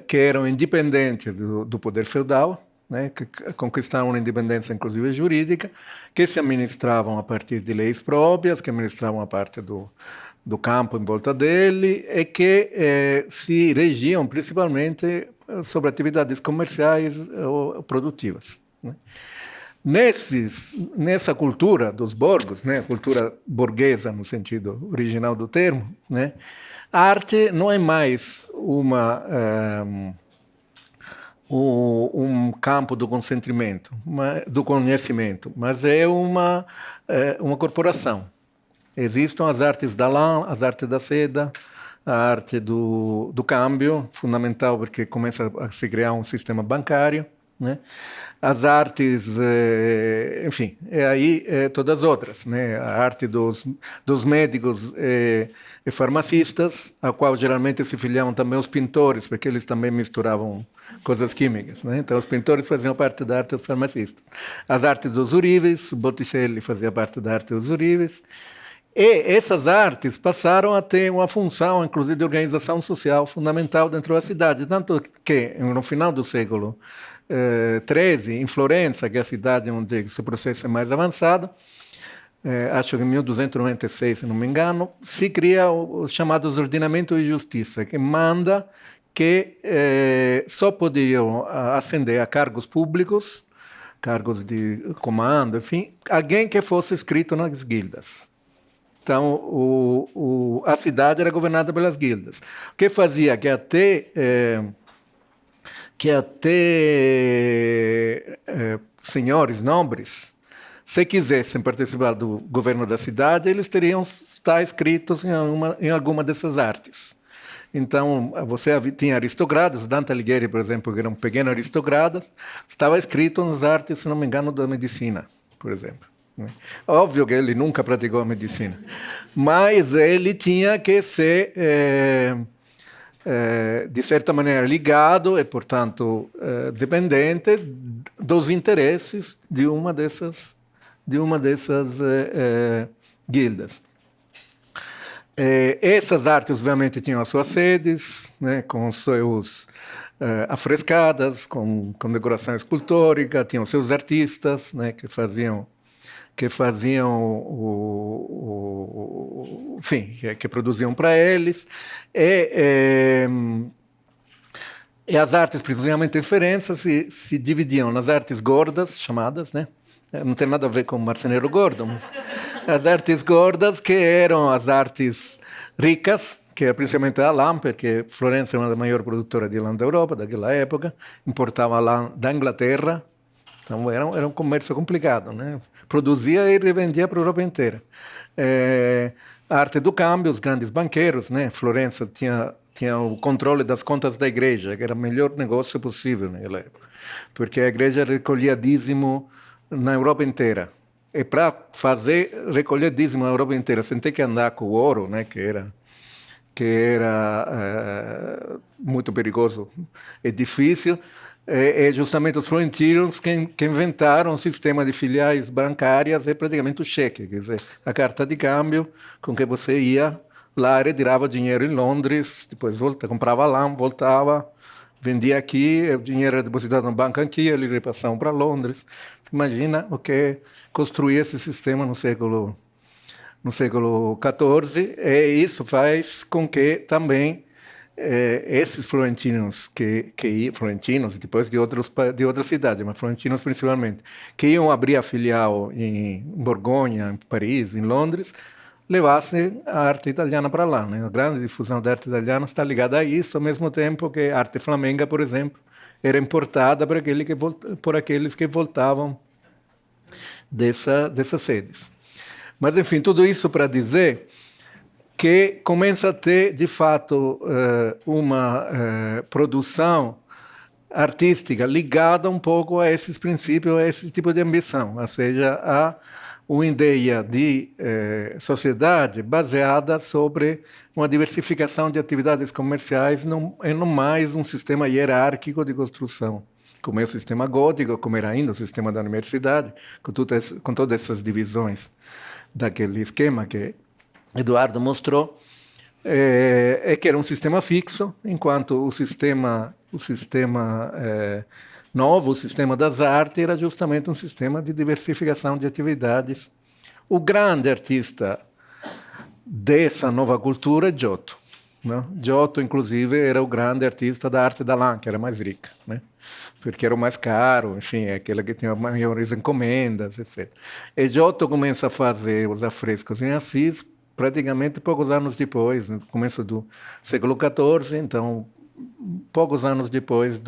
E: que eram independentes do poder feudal, né, que conquistaram uma independência, inclusive jurídica, que se administravam a partir de leis próprias, que administravam a parte do campo em volta dele e que se regiam principalmente sobre atividades comerciais ou produtivas, né? Nessa cultura dos borgos, né, cultura burguesa no sentido original do termo, né, a arte não é mais um campo do consentimento, do conhecimento, mas é uma corporação. Existem as artes da lã, as artes da seda, a arte do câmbio, fundamental porque começa a se criar um sistema bancário, né? As artes, enfim, aí todas as outras, né? A arte dos médicos e farmacistas, a qual geralmente se filiavam também os pintores, porque eles também misturavam coisas químicas, né? Então os pintores faziam parte da arte dos farmacistas. As artes dos urives, Botticelli fazia parte da arte dos urives. E essas artes passaram a ter uma função, inclusive, de organização social fundamental dentro da cidade, tanto que no final do século XIII, em Florença, que é a cidade onde esse processo é mais avançado, acho que em 1296, se não me engano, se cria os chamados ordenamentos de justiça, que manda que só poderiam ascender a cargos públicos, cargos de comando, enfim, alguém que fosse inscrito nas guildas. Então, a cidade era governada pelas guildas. O que fazia que até senhores nobres, se quisessem participar do governo da cidade, eles teriam estar inscritos em alguma dessas artes. Então, você tinha aristocratas, Dante Alighieri, por exemplo, que era um pequeno aristocrata, estava inscrito nas artes, se não me engano, da medicina, por exemplo. Óbvio que ele nunca praticou a medicina, mas ele tinha que ser, de certa maneira, ligado e, portanto, dependente dos interesses de uma dessas guildas. Essas artes, obviamente, tinham as suas sedes, né, com seus afrescadas, com decoração escultórica, tinham seus artistas, né, que faziam enfim, que produziam para eles, e as artes, principalmente diferentes, se dividiam nas artes gordas, chamadas, né? Não tem nada a ver com marceneiro gordo, mas as artes gordas, que eram as artes ricas, que é principalmente a lã, porque Florença é uma das maiores produtoras de lã da Europa, daquela época, importava lã da Inglaterra. Então, era um comércio complicado, né? Produzia e revendia para a Europa inteira. A arte do câmbio, os grandes banqueiros, né? Florença tinha o controle das contas da igreja, que era o melhor negócio possível naquela época, porque a igreja recolhia dízimo na Europa inteira. E para recolher dízimo na Europa inteira, sem ter que andar com o ouro, né? que era muito perigoso e difícil, é justamente os florentinos que inventaram um sistema de filiais bancárias, praticamente o cheque, quer dizer, a carta de câmbio com que você ia lá, retirava dinheiro em Londres, depois comprava lá, voltava, vendia aqui, o dinheiro era depositado no banco aqui, ele repassava para Londres. Imagina o que construir esse sistema no século XIV, e isso faz com que também esses florentinos florentinos, depois de outras cidades, mas florentinos principalmente, que iam abrir a filial em Borgonha, em Paris, em Londres, levassem a arte italiana para lá, né? A grande difusão da arte italiana está ligada a isso, ao mesmo tempo que a arte flamenga, por exemplo, era importada por aqueles que voltavam dessas sedes. Mas, enfim, tudo isso para dizer que começa a ter, de fato, uma produção artística ligada um pouco a esses princípios, a esse tipo de ambição, ou seja, a uma ideia de sociedade baseada sobre uma diversificação de atividades comerciais e não mais um sistema hierárquico de construção, como é o sistema gótico, como era ainda o sistema da universidade, com todas essas divisões daquele esquema que Eduardo mostrou, que era um sistema fixo, enquanto o sistema novo, o sistema das artes, era justamente um sistema de diversificação de atividades. O grande artista dessa nova cultura é Giotto. Né? Giotto, inclusive, era o grande artista da arte da lã, que era mais rica, né? Porque era o mais caro, enfim, é aquele que tinha maiores encomendas, etc. E Giotto começa a fazer os afrescos em Assis praticamente poucos anos depois, no começo do século XIV, então, poucos anos depois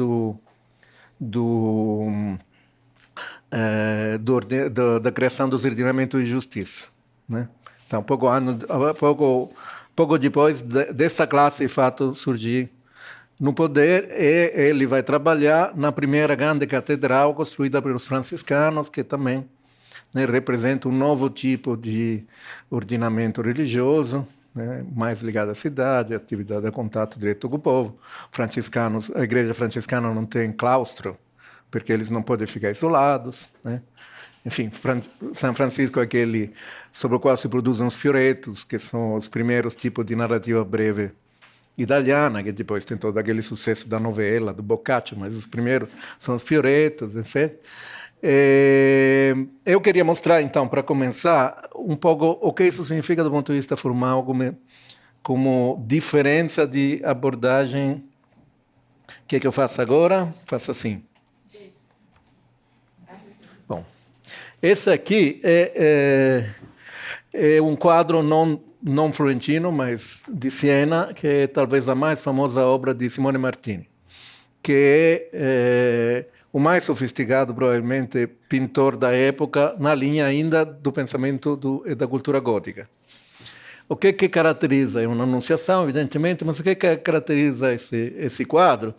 E: da criação dos ordenamentos de justiça, né? Então, pouco depois dessa classe, de fato, surgir no poder, e ele vai trabalhar na primeira grande catedral construída pelos franciscanos, que também, né, representa um novo tipo de ordenamento religioso, né, mais ligado à cidade, atividade de contato direto com o povo. Franciscanos, a igreja franciscana não tem claustro, porque eles não podem ficar isolados, né? Enfim, São Francisco é aquele sobre o qual se produzem os fioretos, que são os primeiros tipos de narrativa breve italiana, que depois tem todo aquele sucesso da novela, do Boccaccio, mas os primeiros são os fioretos, etc. Eu queria mostrar, então, para começar, um pouco o que isso significa do ponto de vista formal, como diferença de abordagem. O que eu faço agora? Faço assim. Bom, esse aqui é um quadro não florentino, mas de Siena, que é talvez a mais famosa obra de Simone Martini, que é o mais sofisticado, provavelmente, pintor da época, na linha ainda do pensamento da cultura gótica. O que caracteriza? É uma anunciação, evidentemente, mas o que caracteriza esse quadro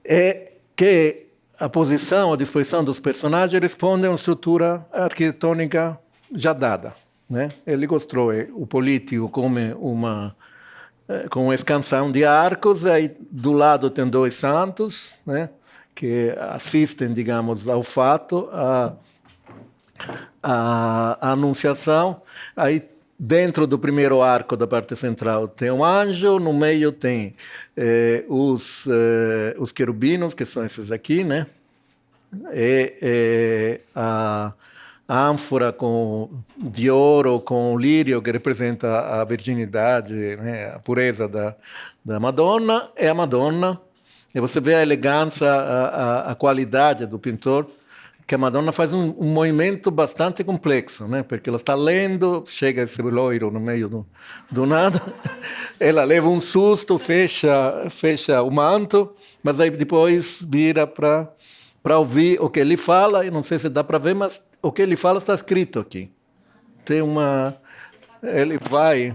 E: é que a posição, a disposição dos personagens responde a uma estrutura arquitetônica já dada, né? Ele constrói o político como com uma expansão de arcos, aí do lado tem dois santos, né, que assistem, digamos, ao fato, a anunciação. Aí dentro do primeiro arco da parte central tem um anjo, no meio tem os querubinos, que são esses aqui, né? A ânfora de ouro com o lírio, que representa a virginidade, né? A pureza da Madonna, é a Madonna. E você vê a elegância, a qualidade do pintor, que a Madonna faz um movimento bastante complexo, né? Porque ela está lendo, chega esse loiro no meio do nada, ela leva um susto, fecha o manto, mas aí depois vira para ouvir o que ele fala, e não sei se dá para ver, mas o que ele fala está escrito aqui. Tem ele vai,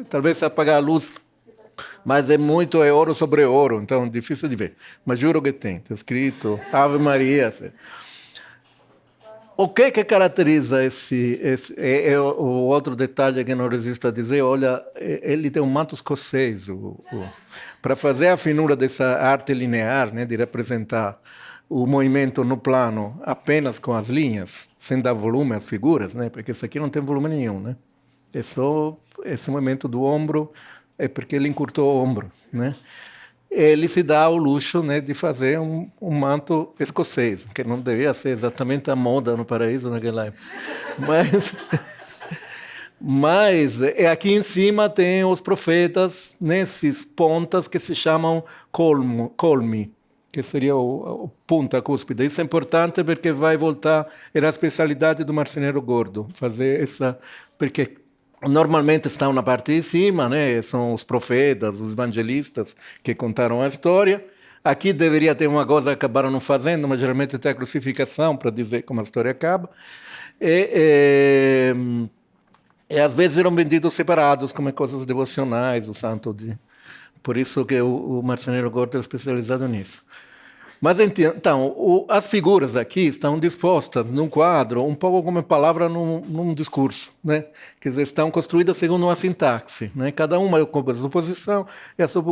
E: talvez se apagar a luz, mas é ouro sobre ouro, então é difícil de ver. Mas juro que tem, está escrito Ave Maria. O que caracteriza o outro detalhe que não resisto a dizer? Olha, ele tem um manto escocês. Para fazer a finura dessa arte linear, né, de representar o movimento no plano apenas com as linhas, sem dar volume às figuras, né, porque isso aqui não tem volume nenhum, né? É só esse movimento do ombro, é porque ele encurtou o ombro, né? Ele se dá ao luxo, né, de fazer um manto escocês, que não devia ser exatamente a moda no paraíso naquela época. Mas aqui em cima tem os profetas nesses pontas que se chamam colmi, que seria o ponta cúspide. Isso é importante porque vai voltar, era a especialidade do marceneiro gordo, fazer essa, porque normalmente estão na parte de cima, né? São os profetas, os evangelistas que contaram a história. Aqui deveria ter uma coisa que acabaram não fazendo, mas geralmente tem a crucificação para dizer como a história acaba. E às vezes eram vendidos separados, como coisas devocionais, o santo. Por isso que o marceneiro gordo é especializado nisso. Mas então, as figuras aqui estão dispostas num quadro, um pouco como palavra num discurso, né? Quer dizer, estão construídas segundo uma sintaxe, né? Cada uma ocupa a sua posição, e a sua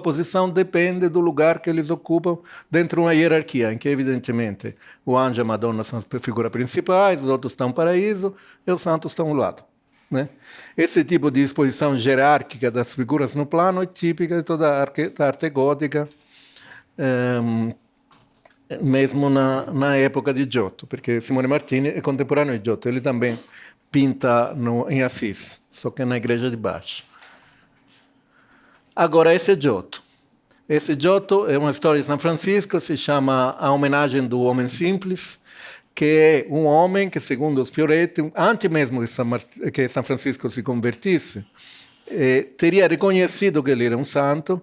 E: posição depende do lugar que eles ocupam dentro de uma hierarquia, em que, evidentemente, o anjo e a Madonna são as figuras principais, os outros estão no paraíso, e os santos estão ao lado, né? Esse tipo de disposição jerárquica das figuras no plano é típica de toda a arte gótica, mesmo na época de Giotto, porque Simone Martini é contemporâneo de Giotto, ele também pinta em Assis, só que na igreja de baixo. Agora, esse é Giotto. Esse Giotto é uma história de São Francisco, se chama A Homenagem do Homem Simples, que é um homem que, segundo os Fioretti, antes mesmo que São Francisco se convertisse, teria reconhecido que ele era um santo,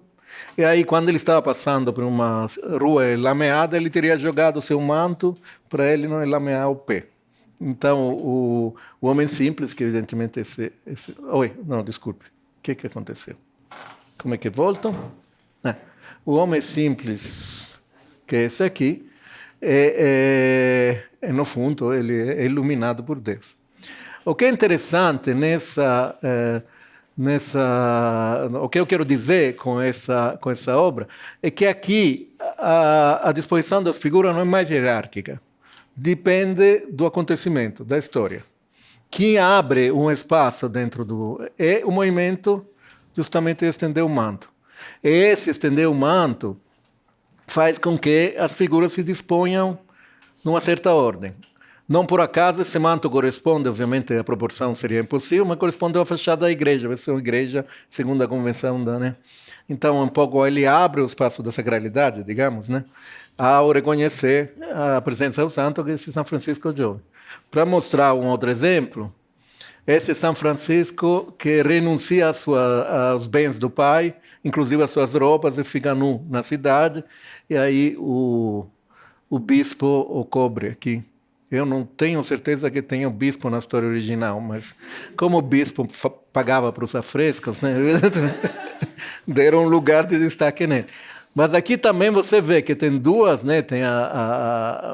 E: e aí, quando ele estava passando por uma rua lameada, ele teria jogado seu manto para ele não lamear o pé. Então, o homem simples, que evidentemente Oi, não, desculpe. O que aconteceu? Como é que voltam? O homem simples, que é esse aqui, no fundo, ele é iluminado por Deus. O que é interessante o que eu quero dizer com essa obra é que aqui a disposição das figuras não é mais hierárquica. Depende do acontecimento, da história. Quem abre um espaço dentro é o movimento justamente de estender o manto. E esse estender o manto faz com que as figuras se disponham numa certa ordem. Não por acaso esse manto corresponde, obviamente a proporção seria impossível, mas corresponde à fachada da igreja, vai ser uma igreja segundo a convenção né? Então, um pouco ele abre o espaço da sacralidade, digamos, né? Ao reconhecer a presença do santo, que é esse São Francisco Jovem. Para mostrar um outro exemplo, esse São Francisco que renuncia aos bens do pai, inclusive as suas roupas, e fica nu na cidade, e aí o bispo o cobre aqui. Eu não tenho certeza que tenha o bispo na história original, mas como o bispo pagava para os afrescos, né, deram um lugar de destaque nele. Mas aqui também você vê que tem duas, né? Tem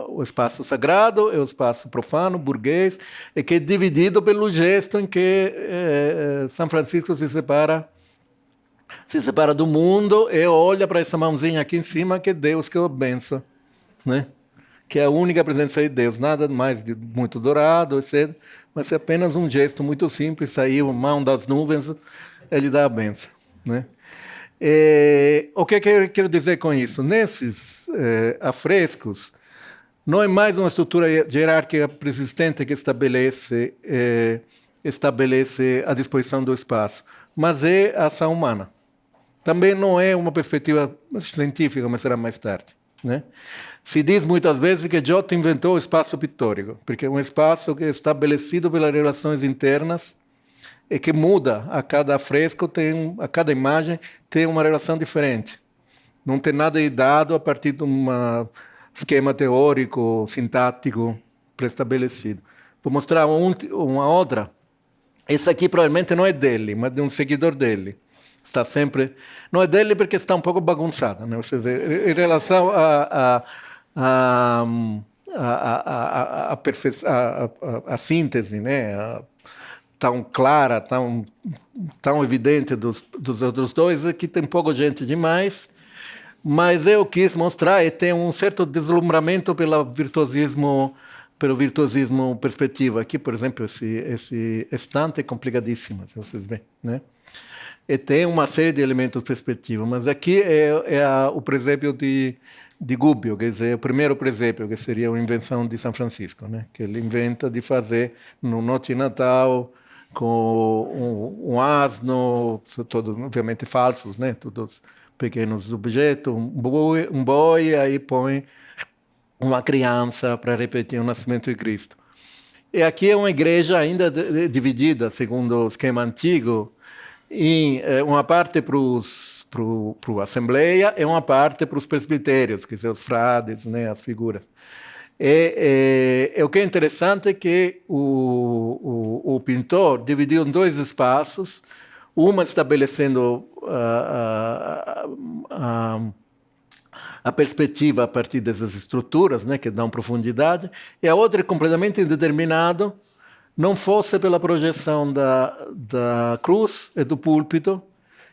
E: o espaço sagrado e o espaço profano, burguês, e que é dividido pelo gesto em que São Francisco se separa do mundo e olha para essa mãozinha aqui em cima, que é Deus que o abençoa, né? Que é a única presença de Deus, nada mais de muito dourado, etc. Mas é apenas um gesto muito simples, saiu a mão das nuvens, ele dá a benção, né? O que eu quero dizer com isso? Nesses afrescos, não é mais uma estrutura hierárquica persistente que estabelece a disposição do espaço, mas é a ação humana. Também não é uma perspectiva científica, mas será mais tarde, né? Se diz muitas vezes que Giotto inventou o espaço pictórico, porque é um espaço que é estabelecido pelas relações internas e que muda a cada fresco, a cada imagem tem uma relação diferente. Não tem nada dado a partir de um esquema teórico, sintático, pré-estabelecido. Vou mostrar uma outra. Essa aqui provavelmente não é dele, mas de um seguidor dele. Está sempre... Não é dele porque está um pouco bagunçada, né? Você vê, em relação a síntese, né? Tão clara, tão evidente dos outros dois, que tem pouca gente demais, mas eu quis mostrar e tem um certo deslumbramento pelo virtuosismo perspectiva. Aqui, por exemplo, esse estante é complicadíssimo, se vocês veem, né? E tem uma série de elementos perspectiva, mas aqui o presépio de Gubbio, quer dizer, o primeiro presépio, que seria uma invenção de São Francisco, né? Que ele inventa de fazer no noite de Natal com um asno, todos obviamente falsos, né? Todos pequenos objetos, um boi, aí põe uma criança para repetir o nascimento de Cristo. E aqui é uma igreja ainda dividida, segundo o esquema antigo, em uma parte para a Assembleia e uma parte para os presbitérios, que são os frades, né, as figuras. O que é interessante é que o pintor dividiu em dois espaços, uma estabelecendo a perspectiva a partir dessas estruturas, né, que dão profundidade, e a outra é completamente indeterminado, não fosse pela projeção da cruz e do púlpito,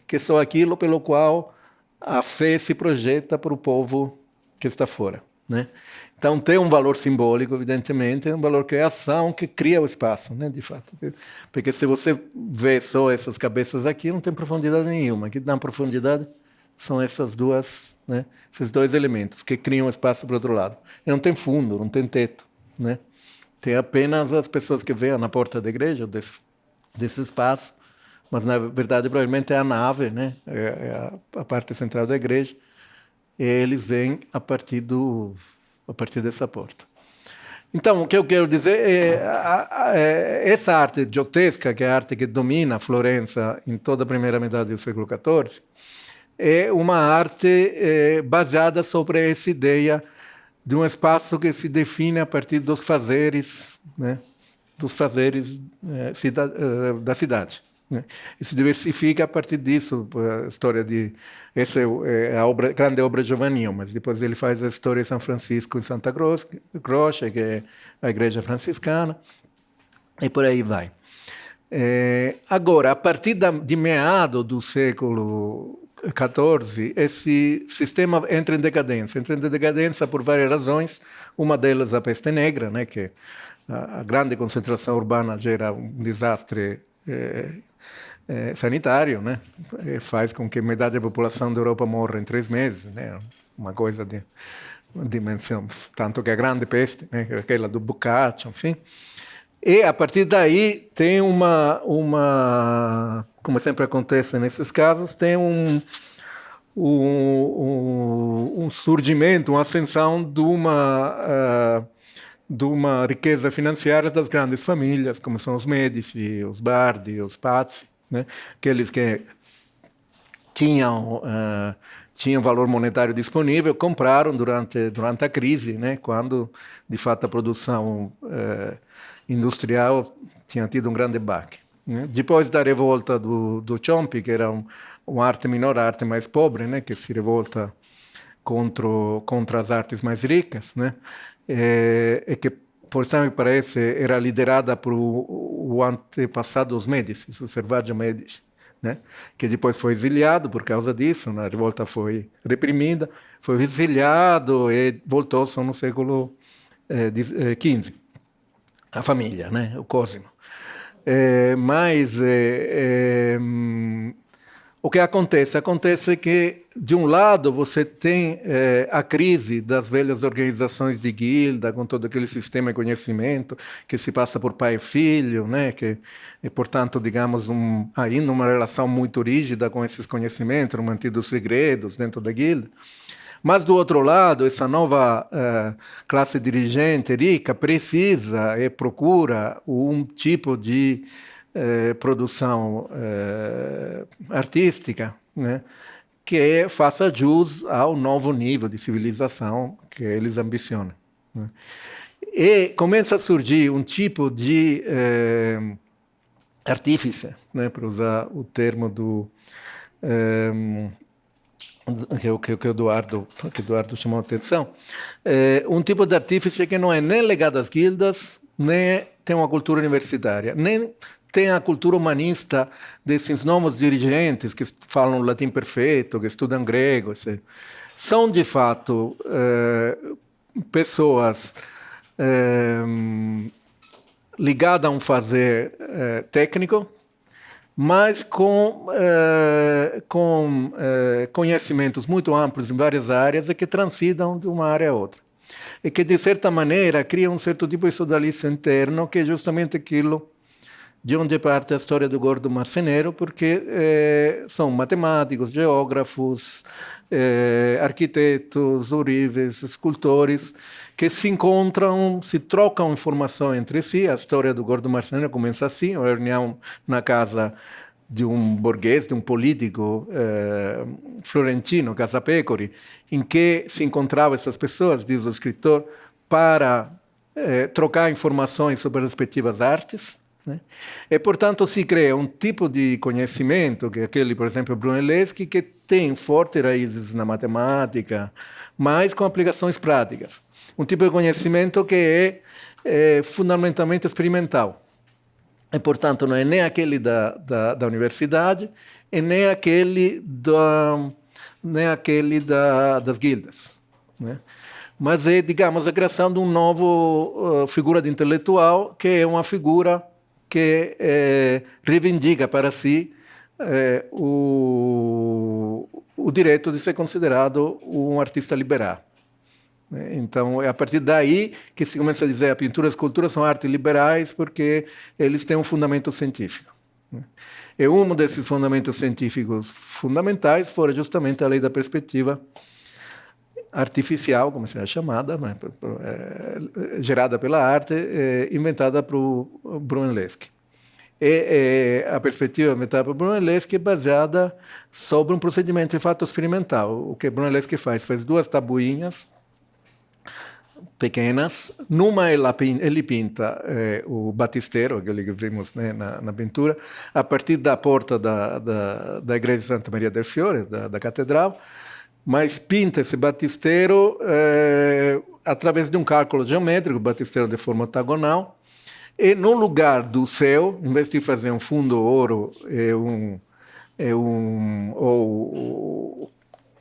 E: que são aquilo pelo qual a fé se projeta para o povo que está fora, né? Então tem um valor simbólico, evidentemente, um valor que é a ação que cria o espaço, né, de fato. Porque se você vê só essas cabeças aqui, não tem profundidade nenhuma. Aqui dá profundidade são essas duas, né, esses dois elementos que criam espaço para o outro lado. E não tem fundo, não tem teto, né? Tem apenas as pessoas que veem na porta da igreja, desse espaço, mas na verdade provavelmente é a nave, né? É a parte central da igreja, e eles vêm a partir dessa porta. Então, o que eu quero dizer é essa arte giottesca, que é a arte que domina Florença em toda a primeira metade do século XIV, é uma arte baseada sobre essa ideia de um espaço que se define a partir dos fazeres, né? Dos fazeres da cidade. Né? E se diversifica a partir disso. A história essa é a grande obra de Giovannino, mas depois ele faz a história de São Francisco em Santa Croce, que é a igreja franciscana, e por aí vai. Agora, a partir de meado do século XIV, esse sistema entra em decadência por várias razões. Uma delas a peste negra, né, que a grande concentração urbana gera um desastre sanitário, né? Faz com que metade da população da Europa morra em 3 meses, né? Uma coisa de uma dimensão, tanto que a grande peste, né? Aquela do Boccaccio, enfim. E a partir daí tem como sempre acontece nesses casos, tem um surgimento, uma ascensão de uma riqueza financeira das grandes famílias, como são os Médici, os Bardi, os Pazzi, né? Aqueles que tinham valor monetário disponível, compraram durante a crise, né? Quando, de fato, a produção industrial tinha tido um grande baque. Né? Depois da revolta do Ciompi, que era uma arte menor, a arte mais pobre, né? Que se revolta contra as artes mais ricas, né? E que, por isso me parece, era liderada por o antepassado dos Médici, o Servaggio Medici, né? Que depois foi exiliado por causa disso, a revolta foi reprimida, foi exiliado e voltou só no século XV, a família, né? O Cosimo. Mas o que acontece? Acontece que, de um lado, você tem a crise das velhas organizações de guilda, com todo aquele sistema de conhecimento que se passa por pai e filho, né? Que, e, portanto, digamos, ainda uma relação muito rígida com esses conhecimentos, mantidos segredos dentro da guilda. Mas, do outro lado, essa nova classe dirigente rica precisa e procura um tipo de produção artística, né, que faça jus ao novo nível de civilização que eles ambicionam. Né. E começa a surgir um tipo de artífice, né, para usar o termo que o Eduardo chamou a atenção, um tipo de artífice que não é nem ligado às guildas, nem tem uma cultura universitária, nem tem a cultura humanista desses novos dirigentes que falam latim perfeito, que estudam grego. São, de fato, pessoas ligadas a um fazer técnico, mas com conhecimentos muito amplos em várias áreas e que transidam de uma área a outra. E que, de certa maneira, criam um certo tipo de sodalício interno, que é justamente aquilo de onde parte a história do gordo marceneiro, porque são matemáticos, geógrafos, arquitetos, ourives, escultores, que se encontram, se trocam informação entre si. A história do gordo marceneiro começa assim, uma reunião na casa de um burguês, de um político florentino, Casa Pecori, em que se encontravam essas pessoas, diz o escritor, para trocar informações sobre as respectivas artes. Né? E, portanto, se cria um tipo de conhecimento, que é aquele, por exemplo, Brunelleschi, que tem fortes raízes na matemática, mas com aplicações práticas. Um tipo de conhecimento que é fundamentalmente experimental. E, portanto, não é nem aquele da universidade e nem aquele das guildas. Né? Mas é, digamos, a criação de uma nova figura de intelectual, que é uma figura que reivindica para si o direito de ser considerado um artista liberal. Então, é a partir daí que se começa a dizer que a pintura e a escultura são artes liberais porque eles têm um fundamento científico. E um desses fundamentos científicos fundamentais foi justamente a lei da perspectiva artificial, como se é chamada, gerada pela arte, inventada por Brunelleschi. E a perspectiva inventada por Brunelleschi é baseada sobre um procedimento de fato experimental. O que Brunelleschi faz duas tabuinhas pequenas. Numa ele pinta o batisteiro, aquele que vimos, né, na pintura, a partir da porta da igreja de Santa Maria del Fiore, da catedral, mas pinta esse batisteiro através de um cálculo geométrico, batisteiro de forma octagonal, e no lugar do céu, em vez de fazer um fundo ouro ou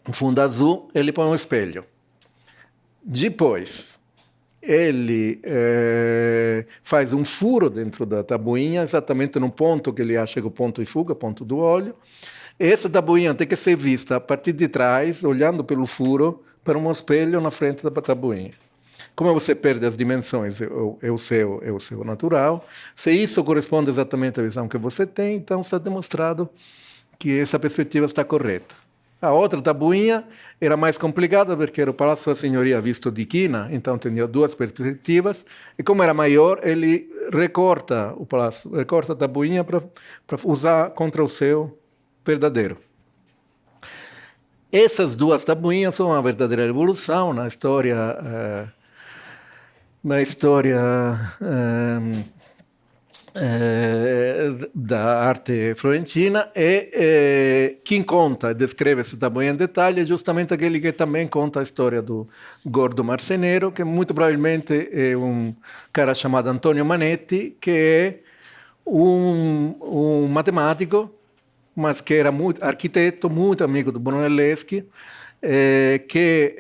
E: um fundo azul, ele põe um espelho. Depois, ele faz um furo dentro da tabuinha, exatamente no ponto que ele acha que é o ponto de fuga, ponto do olho. Essa tabuinha tem que ser vista a partir de trás, olhando pelo furo, para um espelho na frente da tabuinha. Como você perde as dimensões, é o seu natural. Se isso corresponde exatamente à visão que você tem, então está demonstrado que essa perspectiva está correta. A outra tabuinha era mais complicada porque era o Palácio da Senhoria visto de quina, então tinha duas perspectivas. E como era maior, ele recorta o palácio, recorta a tabuinha para usar contra o céu verdadeiro. Essas duas tabuinhas são uma verdadeira revolução na história da arte florentina, e quem conta e descreve essa tabuinha em detalhe é justamente aquele que também conta a história do Gordo Marceneiro, que muito provavelmente é um cara chamado Antonio Manetti, que é um matemático, mas que era muito arquiteto, muito amigo do Brunelleschi, que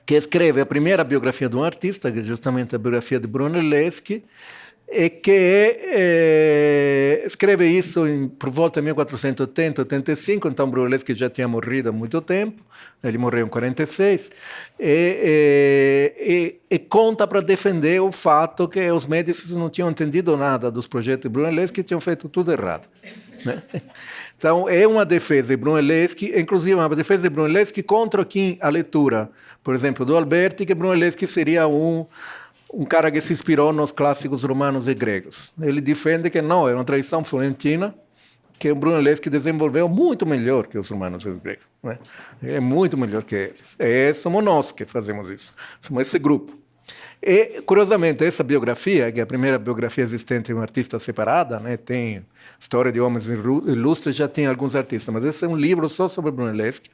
E: escreve a primeira biografia de um artista, que é justamente a biografia de Brunelleschi, e que escreve isso por volta de 1480, 85, então Brunelleschi já tinha morrido há muito tempo, ele morreu em 46, e conta para defender o fato que os Médici não tinham entendido nada dos projetos de Brunelleschi e tinham feito tudo errado. Né? Então, é uma defesa de Brunelleschi, inclusive uma defesa de Brunelleschi contra quem a leitura, por exemplo, do Alberti, que Brunelleschi seria um cara que se inspirou nos clássicos romanos e gregos. Ele defende que não, é uma tradição florentina que o Brunelleschi desenvolveu muito melhor que os romanos e os gregos. Né? É muito melhor que eles. Somos nós que fazemos isso. Somos esse grupo. E, curiosamente, essa biografia, que é a primeira biografia existente de um artista separada, né, tem história de homens ilustres, já tem alguns artistas, mas esse é um livro só sobre Brunelleschi.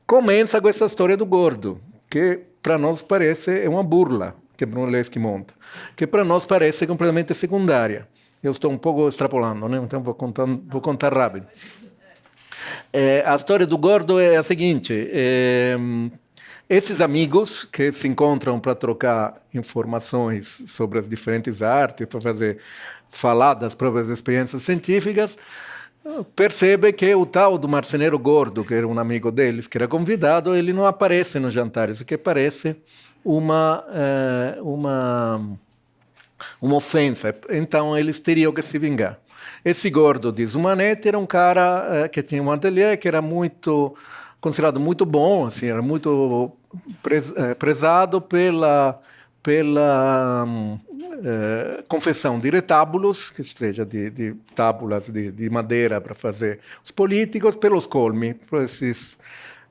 E: Começa com essa história do gordo, que para nós parece uma burla que Brunelleschi monta, que para nós parece completamente secundária. Eu estou um pouco extrapolando, né? Então vou contar rápido. A história do gordo é a seguinte: esses amigos que se encontram para trocar informações sobre as diferentes artes, para falar das próprias experiências científicas, percebe que o tal do marceneiro gordo, que era um amigo deles, que era convidado, ele não aparece nos jantares, o que parece uma ofensa. Então eles teriam que se vingar. Esse gordo, diz o Manetti, era um cara que tinha um ateliê que era considerado muito bom, assim, era muito prezado pela confecção de retábulos, que seja de tábulas de madeira para fazer os políticos, pelos colmi,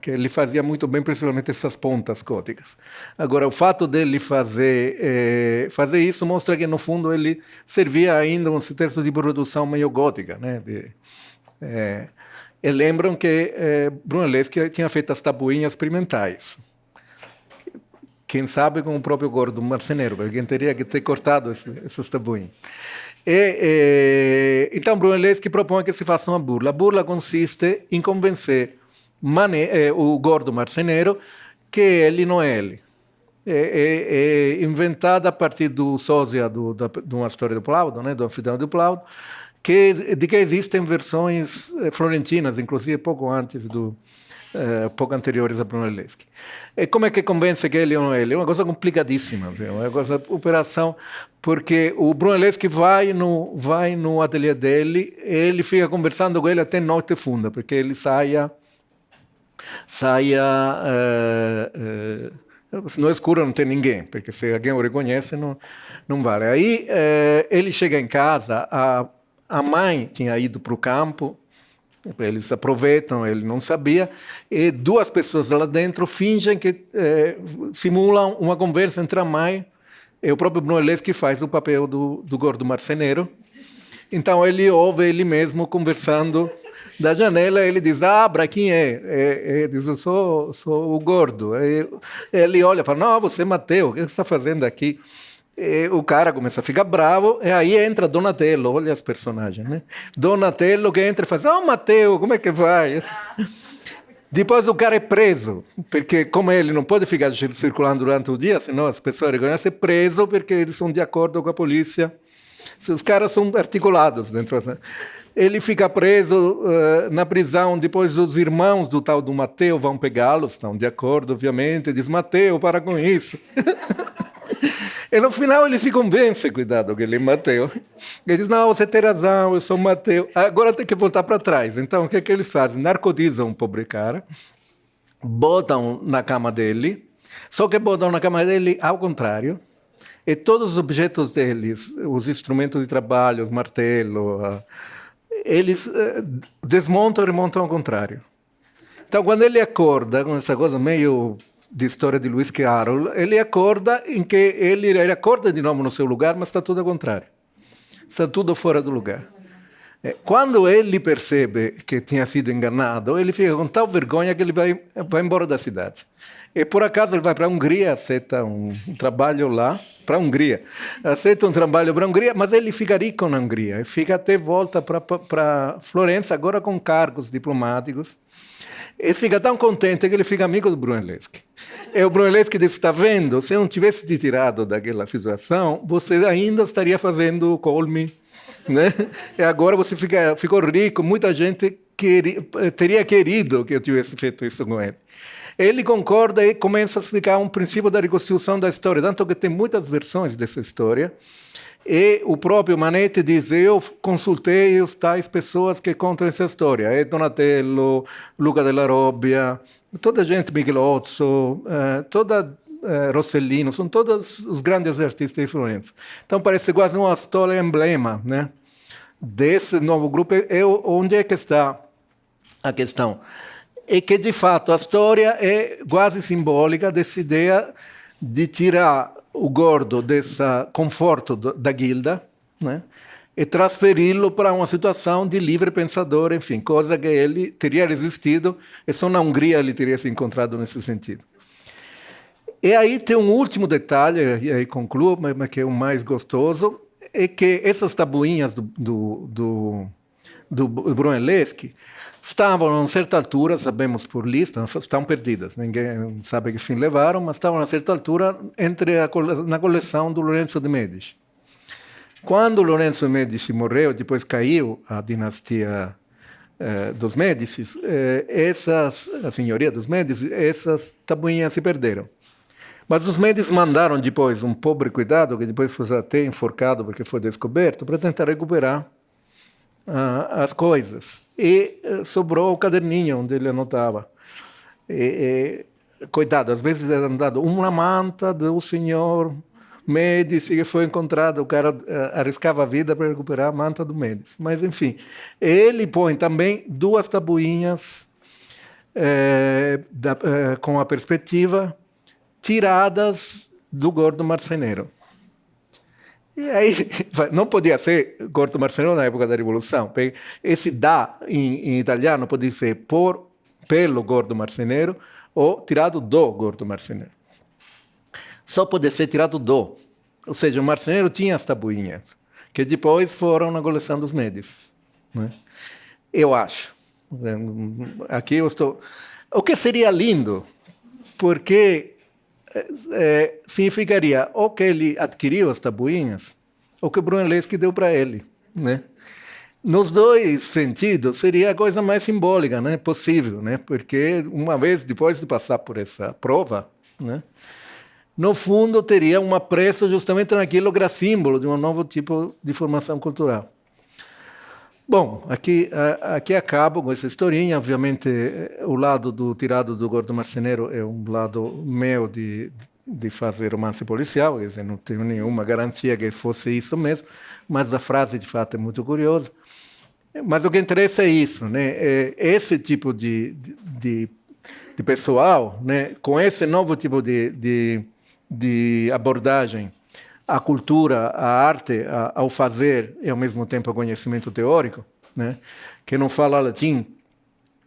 E: que ele fazia muito bem, principalmente essas pontas góticas. Agora, o fato dele fazer isso mostra que, no fundo, ele servia ainda um certo tipo de produção meio gótica, né? E lembram que Brunelleschi tinha feito as tabuinhas experimentais. Quem sabe com o próprio gordo marceneiro, porque quem teria que ter cortado essas tabuinhas. Então, Brunelleschi propõe que se faça uma burla. A burla consiste em convencer o gordo marceneiro que ele não é ele. É inventada a partir do sósia de uma história do Plauto, né, do anfitrião do Plauto, de que existem versões florentinas, inclusive pouco anteriores a Brunelleschi. E como é que convence que ele ou não é ele? É uma coisa complicadíssima, é uma coisa, operação, porque o Brunelleschi vai no ateliê dele, ele fica conversando com ele até noite funda, porque ele saia no escuro não tem ninguém, porque se alguém o reconhece, não vale. Aí ele chega em casa, a mãe tinha ido para o campo, eles aproveitam, ele não sabia, e duas pessoas lá dentro fingem que simulam uma conversa entre a mãe e o próprio Brunelleschi, que faz o papel do gordo marceneiro. Então ele ouve ele mesmo conversando da janela, ele diz: Abra, quem é? Ele diz: eu sou o gordo. Ele olha e fala: não, você é Matteo, o que você está fazendo aqui? E o cara começa a ficar bravo, e aí entra Donatello, olha as personagens, né? Donatello que entra e faz: Matteo, como é que vai? Depois o cara é preso, porque como ele não pode ficar circulando durante o dia, senão as pessoas reconhecem, é preso porque eles são de acordo com a polícia. Os caras são articulados dentro. Ele fica preso na prisão, depois os irmãos do tal do Matteo vão pegá-los, estão de acordo, obviamente, diz: Matteo, para com isso. E no final ele se convence, cuidado, que ele é Matteo. Ele diz: não, você tem razão, eu sou Matteo. Agora tem que voltar para trás. Então, o que é que eles fazem? Narcotizam o pobre cara, botam na cama dele, só que botam na cama dele ao contrário, e todos os objetos deles, os instrumentos de trabalho, os martelos, eles desmontam e remontam ao contrário. Então, quando ele acorda com essa coisa meio de história de Lewis Carroll, ele acorda em que ele acorda de novo no seu lugar, mas está tudo ao contrário. Está tudo fora do lugar. Quando ele percebe que tinha sido enganado, ele fica com tal vergonha que ele vai embora da cidade. E por acaso ele vai para a Hungria, aceita um trabalho lá, para a Hungria. Aceita um trabalho para a Hungria, mas ele fica rico na Hungria. E fica até volta para Florença, agora com cargos diplomáticos. E fica tão contente que ele fica amigo do Brunelleschi. E o Brunelleschi diz: está vendo, se eu não tivesse te tirado daquela situação, você ainda estaria fazendo colme, né? E agora você ficou rico, muita gente teria querido que eu tivesse feito isso com ele. Ele concorda e começa a explicar um princípio da reconstrução da história, tanto que tem muitas versões dessa história. E o próprio Manetti diz: eu consultei as tais pessoas que contam essa história. É Donatello, Luca della Robbia, toda a gente, Michelozzo, toda Rossellino, são todos os grandes artistas de Florença. Então parece quase uma história emblema, né, desse novo grupo. Onde é que está a questão? É que, de fato, a história é quase simbólica dessa ideia de tirar o gordo desse conforto da guilda, né, e transferi-lo para uma situação de livre pensador, enfim, coisa que ele teria resistido, e só na Hungria ele teria se encontrado nesse sentido. E aí tem um último detalhe, e aí concluo, mas que é o mais gostoso, é que essas tabuinhas do Brunelleschi estavam a uma certa altura, sabemos por lista, estão perdidas, ninguém sabe que fim levaram, mas estavam a uma certa altura na coleção do Lorenzo de Medici. Quando Lorenzo de Medici morreu, depois caiu a dinastia dos Médicis, a senhoria dos Médicis, essas tabuinhas se perderam. Mas os Médicis mandaram depois um pobre cuidado, que depois foi até enforcado porque foi descoberto, para tentar recuperar as coisas. E sobrou o caderninho onde ele anotava. Coitado, às vezes era dado uma manta do senhor Médici que foi encontrado, o cara arriscava a vida para recuperar a manta do Médici. Mas, enfim, ele põe também duas tabuinhas com a perspectiva tiradas do gordo marceneiro. E aí, não podia ser gordo marceneiro na época da Revolução. Esse da, em italiano, pode ser pelo gordo marceneiro ou tirado do gordo marceneiro. Só pode ser tirado do. Ou seja, o marceneiro tinha as tabuinhas, que depois foram na coleção dos Médicis, né? Eu acho. Aqui eu estou... O que seria lindo, porque significaria ou que ele adquiriu as tabuinhas, ou que Brunelleschi deu para ele, né? Nos dois sentidos, seria a coisa mais simbólica, né, possível, né, porque uma vez, depois de passar por essa prova, né, no fundo teria uma pressa justamente naquilo que era símbolo de um novo tipo de formação cultural. Bom, aqui acabo com essa historinha. Obviamente, o lado tirado do Gordo Marceneiro é um lado meu de fazer romance policial, quer dizer, não tenho nenhuma garantia que fosse isso mesmo, mas a frase, de fato, é muito curiosa. Mas o que interessa é isso, né? Esse tipo de pessoal, né? Com esse novo tipo de abordagem à cultura, à arte, ao fazer e ao mesmo tempo ao conhecimento teórico, né? Que não fala latim,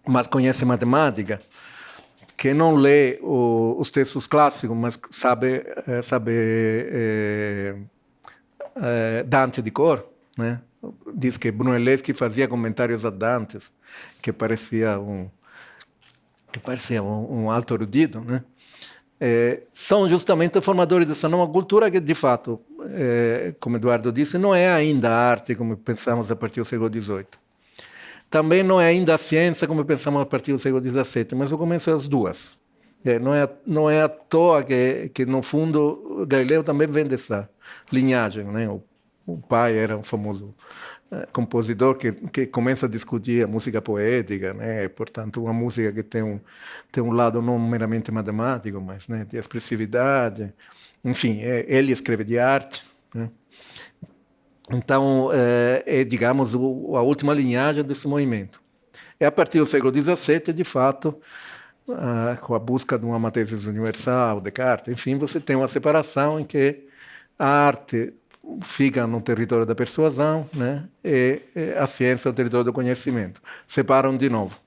E: mas conhece matemática, que não lê os textos clássicos, mas sabe Dante de cor, né? Diz que Brunelleschi fazia comentários a Dante, que parecia um alto erudito, né? São justamente formadores dessa nova cultura que, de fato, como Eduardo disse, não é ainda a arte como pensamos a partir do século XVIII. Também não é ainda a ciência como pensamos a partir do século XVII, mas o começo é as duas. Não é à toa que, no fundo, Galileu também vem dessa linhagem, né? O pai era um famoso compositor que começa a discutir a música poética, né? Portanto, uma música que tem um lado não meramente matemático, mas, né, de expressividade. Enfim, ele escreve de arte, né? Então, digamos, a última linhagem desse movimento. É a partir do século XVII, de fato, com a busca de uma matriz universal, Descartes, enfim, você tem uma separação em que a arte fica no território da persuasão, né, e a ciência no território do conhecimento. Separam de novo.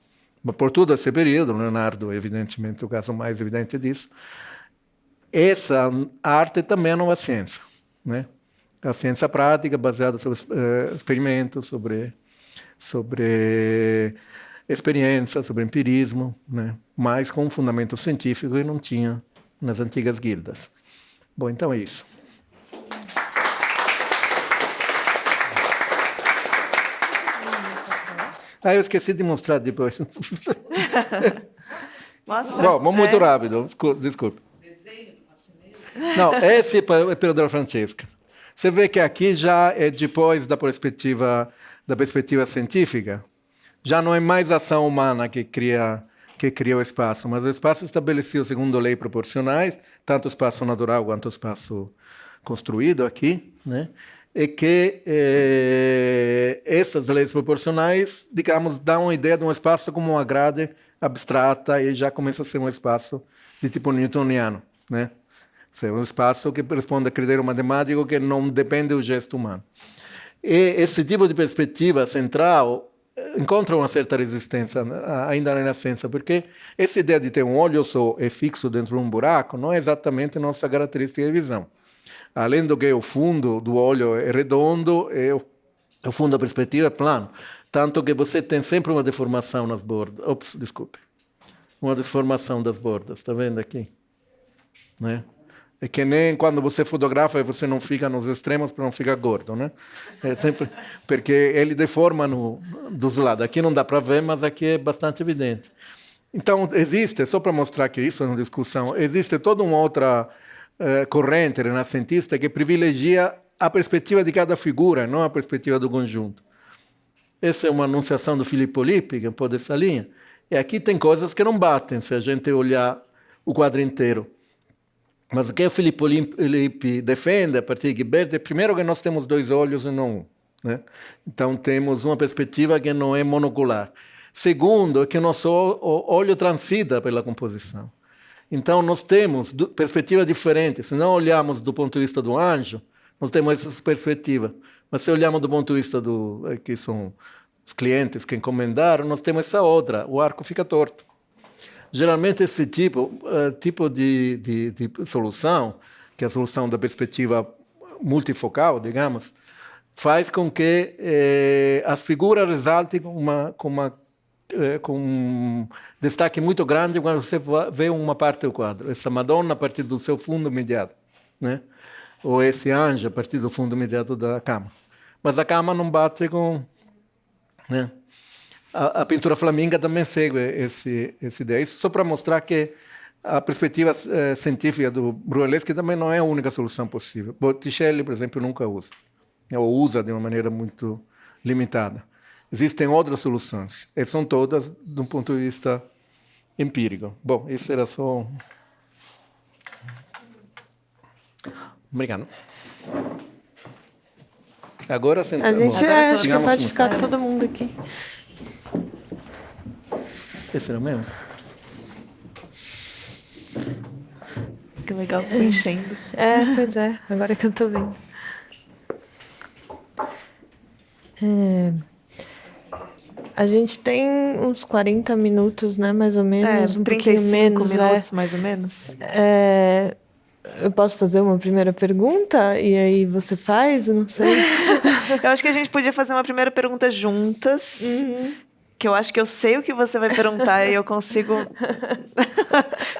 E: Mas por todo esse período, Leonardo, evidentemente, o caso mais evidente disso, essa arte também é nova ciência, né? A ciência prática, baseada sobre experimentos, sobre experiência, sobre empirismo, né? Mas com um fundamento científico que não tinha nas antigas guildas. Bom, então é isso. Eu esqueci de mostrar depois.
B: Mostra.
E: Bom, muito rápido, desculpe. Não, esse é pelo Della Francesca. Você vê que aqui já é depois da perspectiva científica. Já não é mais a ação humana que cria o espaço, mas o espaço estabelecido segundo leis proporcionais, tanto o espaço natural quanto o espaço construído aqui, né? E que essas leis proporcionais, digamos, dão uma ideia de um espaço como uma grade abstrata e já começa a ser um espaço de tipo newtoniano, né? É um espaço que responde a critério matemático que não depende do gesto humano. E esse tipo de perspectiva central encontra uma certa resistência ainda na Renascença, porque essa ideia de ter um olho só e fixo dentro de um buraco não é exatamente nossa característica de visão. Além do que o fundo do olho é redondo, o fundo da perspectiva é plano. Tanto que você tem sempre uma deformação nas bordas. Ops, desculpe. Uma deformação das bordas, está vendo aqui? Né? É que nem quando você fotografa e você não fica nos extremos para não ficar gordo, né? É sempre porque ele deforma dos lados. Aqui não dá para ver, mas aqui é bastante evidente. Então, existe, só para mostrar que isso é uma discussão, existe toda uma outra corrente renascentista que privilegia a perspectiva de cada figura, não a perspectiva do conjunto. Essa é uma anunciação do Filippo Lippi, que é um pouco dessa linha. E aqui tem coisas que não batem se a gente olhar o quadro inteiro. Mas o que o Filippo Lippi defende a partir de Ghiberti é, primeiro, que nós temos dois olhos e não um, né? Então temos uma perspectiva que não é monocular. Segundo, é que o nosso olho transita pela composição. Então nós temos perspectivas diferentes. Se não olhamos do ponto de vista do anjo, nós temos essa perspectiva. Mas se olhamos do ponto de vista que são os clientes que encomendaram, nós temos essa outra. O arco fica torto. Geralmente esse tipo de solução, que é a solução da perspectiva multifocal, digamos, faz com que as figuras ressaltem com um destaque muito grande quando você vê uma parte do quadro. Essa Madonna a partir do seu fundo imediato, né? Ou esse anjo a partir do fundo imediato da cama. Mas a cama não bate com né? A pintura flamenga também segue essa ideia. Isso só para mostrar que a perspectiva científica do Brunelleschi também não é a única solução possível. Botticelli, por exemplo, nunca usa, ou usa de uma maneira muito limitada. Existem outras soluções, e são todas de um ponto de vista empírico. Bom, isso era só... Obrigado. Agora sentamos.
C: A gente acho que
E: Digamos
C: pode
E: assim.
C: ficar todo mundo aqui.
E: Esse era o mesmo?
B: Que legal, foi enchendo.
C: Pois é, agora que eu tô vendo. A gente tem uns 40 minutos, né, mais ou menos, um pouquinho
B: 35
C: menos.
B: minutos, mais ou menos.
C: Eu posso fazer uma primeira pergunta e aí você faz? Eu não sei.
B: Eu acho que a gente podia fazer uma primeira pergunta juntas. Que eu acho que eu sei o que você vai perguntar e eu consigo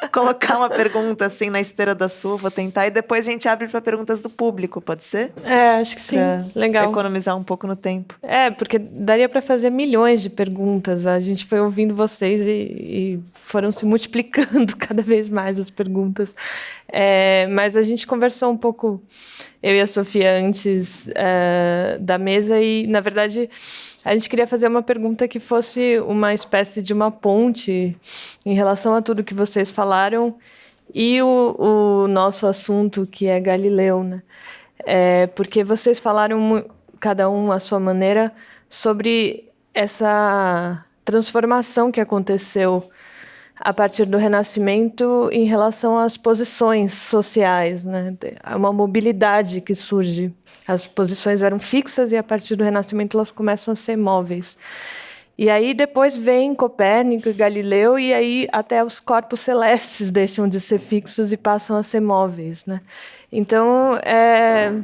B: colocar uma pergunta assim na esteira da sua, vou tentar, e depois a gente abre para perguntas do público, pode ser?
C: Acho que sim.
B: Pra
C: Legal.
B: economizar um pouco no tempo.
C: Porque daria para fazer milhões de perguntas. A gente foi ouvindo vocês e foram se multiplicando cada vez mais as perguntas. Mas a gente conversou um pouco, eu e a Sofia, antes da mesa e, na verdade, a gente queria fazer uma pergunta que fosse uma espécie de uma ponte em relação a tudo que vocês falaram e o nosso assunto, que é Galileu, né? Porque vocês falaram, cada um à sua maneira, sobre essa transformação que aconteceu a partir do Renascimento em relação às posições sociais, né? Uma mobilidade que surge. As posições eram fixas e, a partir do Renascimento, elas começam a ser móveis. E aí depois vem Copérnico e Galileu, e aí até os corpos celestes deixam de ser fixos e passam a ser móveis, né? Então,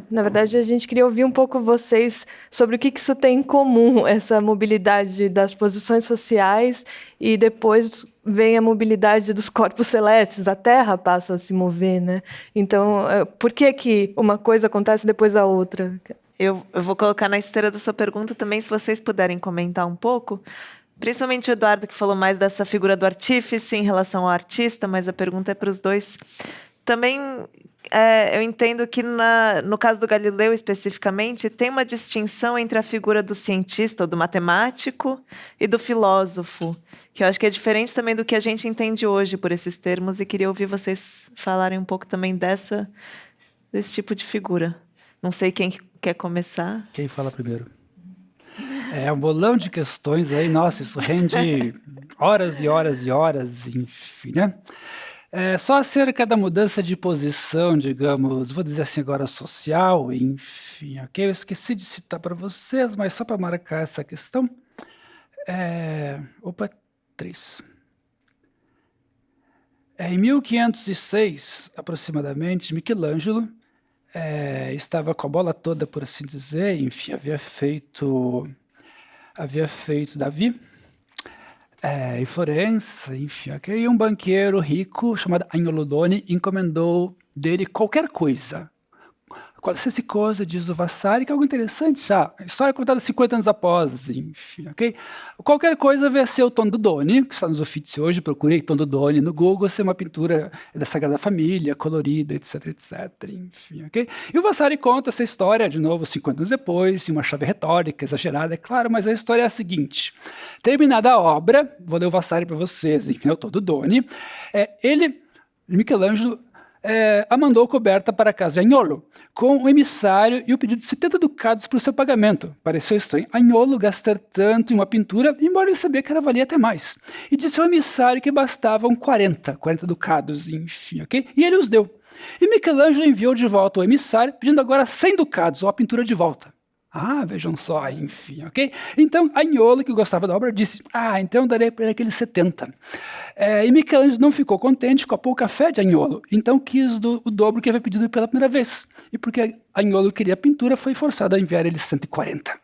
C: na verdade, a gente queria ouvir um pouco vocês sobre o que isso tem em comum, essa mobilidade das posições sociais, e depois vem a mobilidade dos corpos celestes, a Terra passa a se mover, né? Então, por que uma coisa acontece depois da outra?
B: Eu vou colocar na esteira da sua pergunta também, se vocês puderem comentar um pouco, principalmente o Eduardo, que falou mais dessa figura do artífice em relação ao artista, mas a pergunta é para os dois. Também eu entendo que, no caso do Galileu especificamente, tem uma distinção entre a figura do cientista, ou do matemático, e do filósofo, que eu acho que é diferente também do que a gente entende hoje por esses termos, e queria ouvir vocês falarem um pouco também desse tipo de figura. Não sei quem quer começar.
D: Quem fala primeiro? Um bolão de questões aí, nossa, isso rende horas e horas e horas, enfim, né? Só acerca da mudança de posição, digamos, vou dizer assim agora, social, enfim, ok? Eu esqueci de citar para vocês, mas só para marcar essa questão. 3. Em 1506, aproximadamente, Michelangelo estava com a bola toda, por assim dizer, enfim, havia feito Davi em Florença, enfim, okay? E um banqueiro rico chamado Agnolo Doni encomendou dele qualquer coisa. Qualquer coisa, diz o Vasari, que é algo interessante, a história é contada 50 anos após, enfim, ok? Qualquer coisa vai ser o Tondo Doni, que está nos ofícios hoje, procurei Tondo Doni no Google, ser uma pintura da Sagrada Família, colorida, etc, etc, enfim, ok? E o Vasari conta essa história, de novo, 50 anos depois, em uma chave retórica, exagerada, é claro, mas a história é a seguinte. Terminada a obra, vou ler o Vasari para vocês, enfim, é o Tondo Doni, Michelangelo, a mandou coberta para a casa de Agnolo, com o emissário e o pedido de 70 ducados por seu pagamento. Pareceu estranho Agnolo gastar tanto em uma pintura, embora ele sabia que ela valia até mais. E disse ao emissário que bastavam 40 ducados, enfim, ok? E ele os deu. E Michelangelo enviou de volta ao emissário, pedindo agora 100 ducados, ou a pintura de volta. Vejam só, enfim, ok? Então, Agnolo, que gostava da obra, disse, então eu darei para ele aqueles 70. E Michelangelo não ficou contente com a pouca fé de Agnolo, então quis o dobro que havia pedido pela primeira vez. E porque Agnolo queria a pintura, foi forçado a enviar ele 140.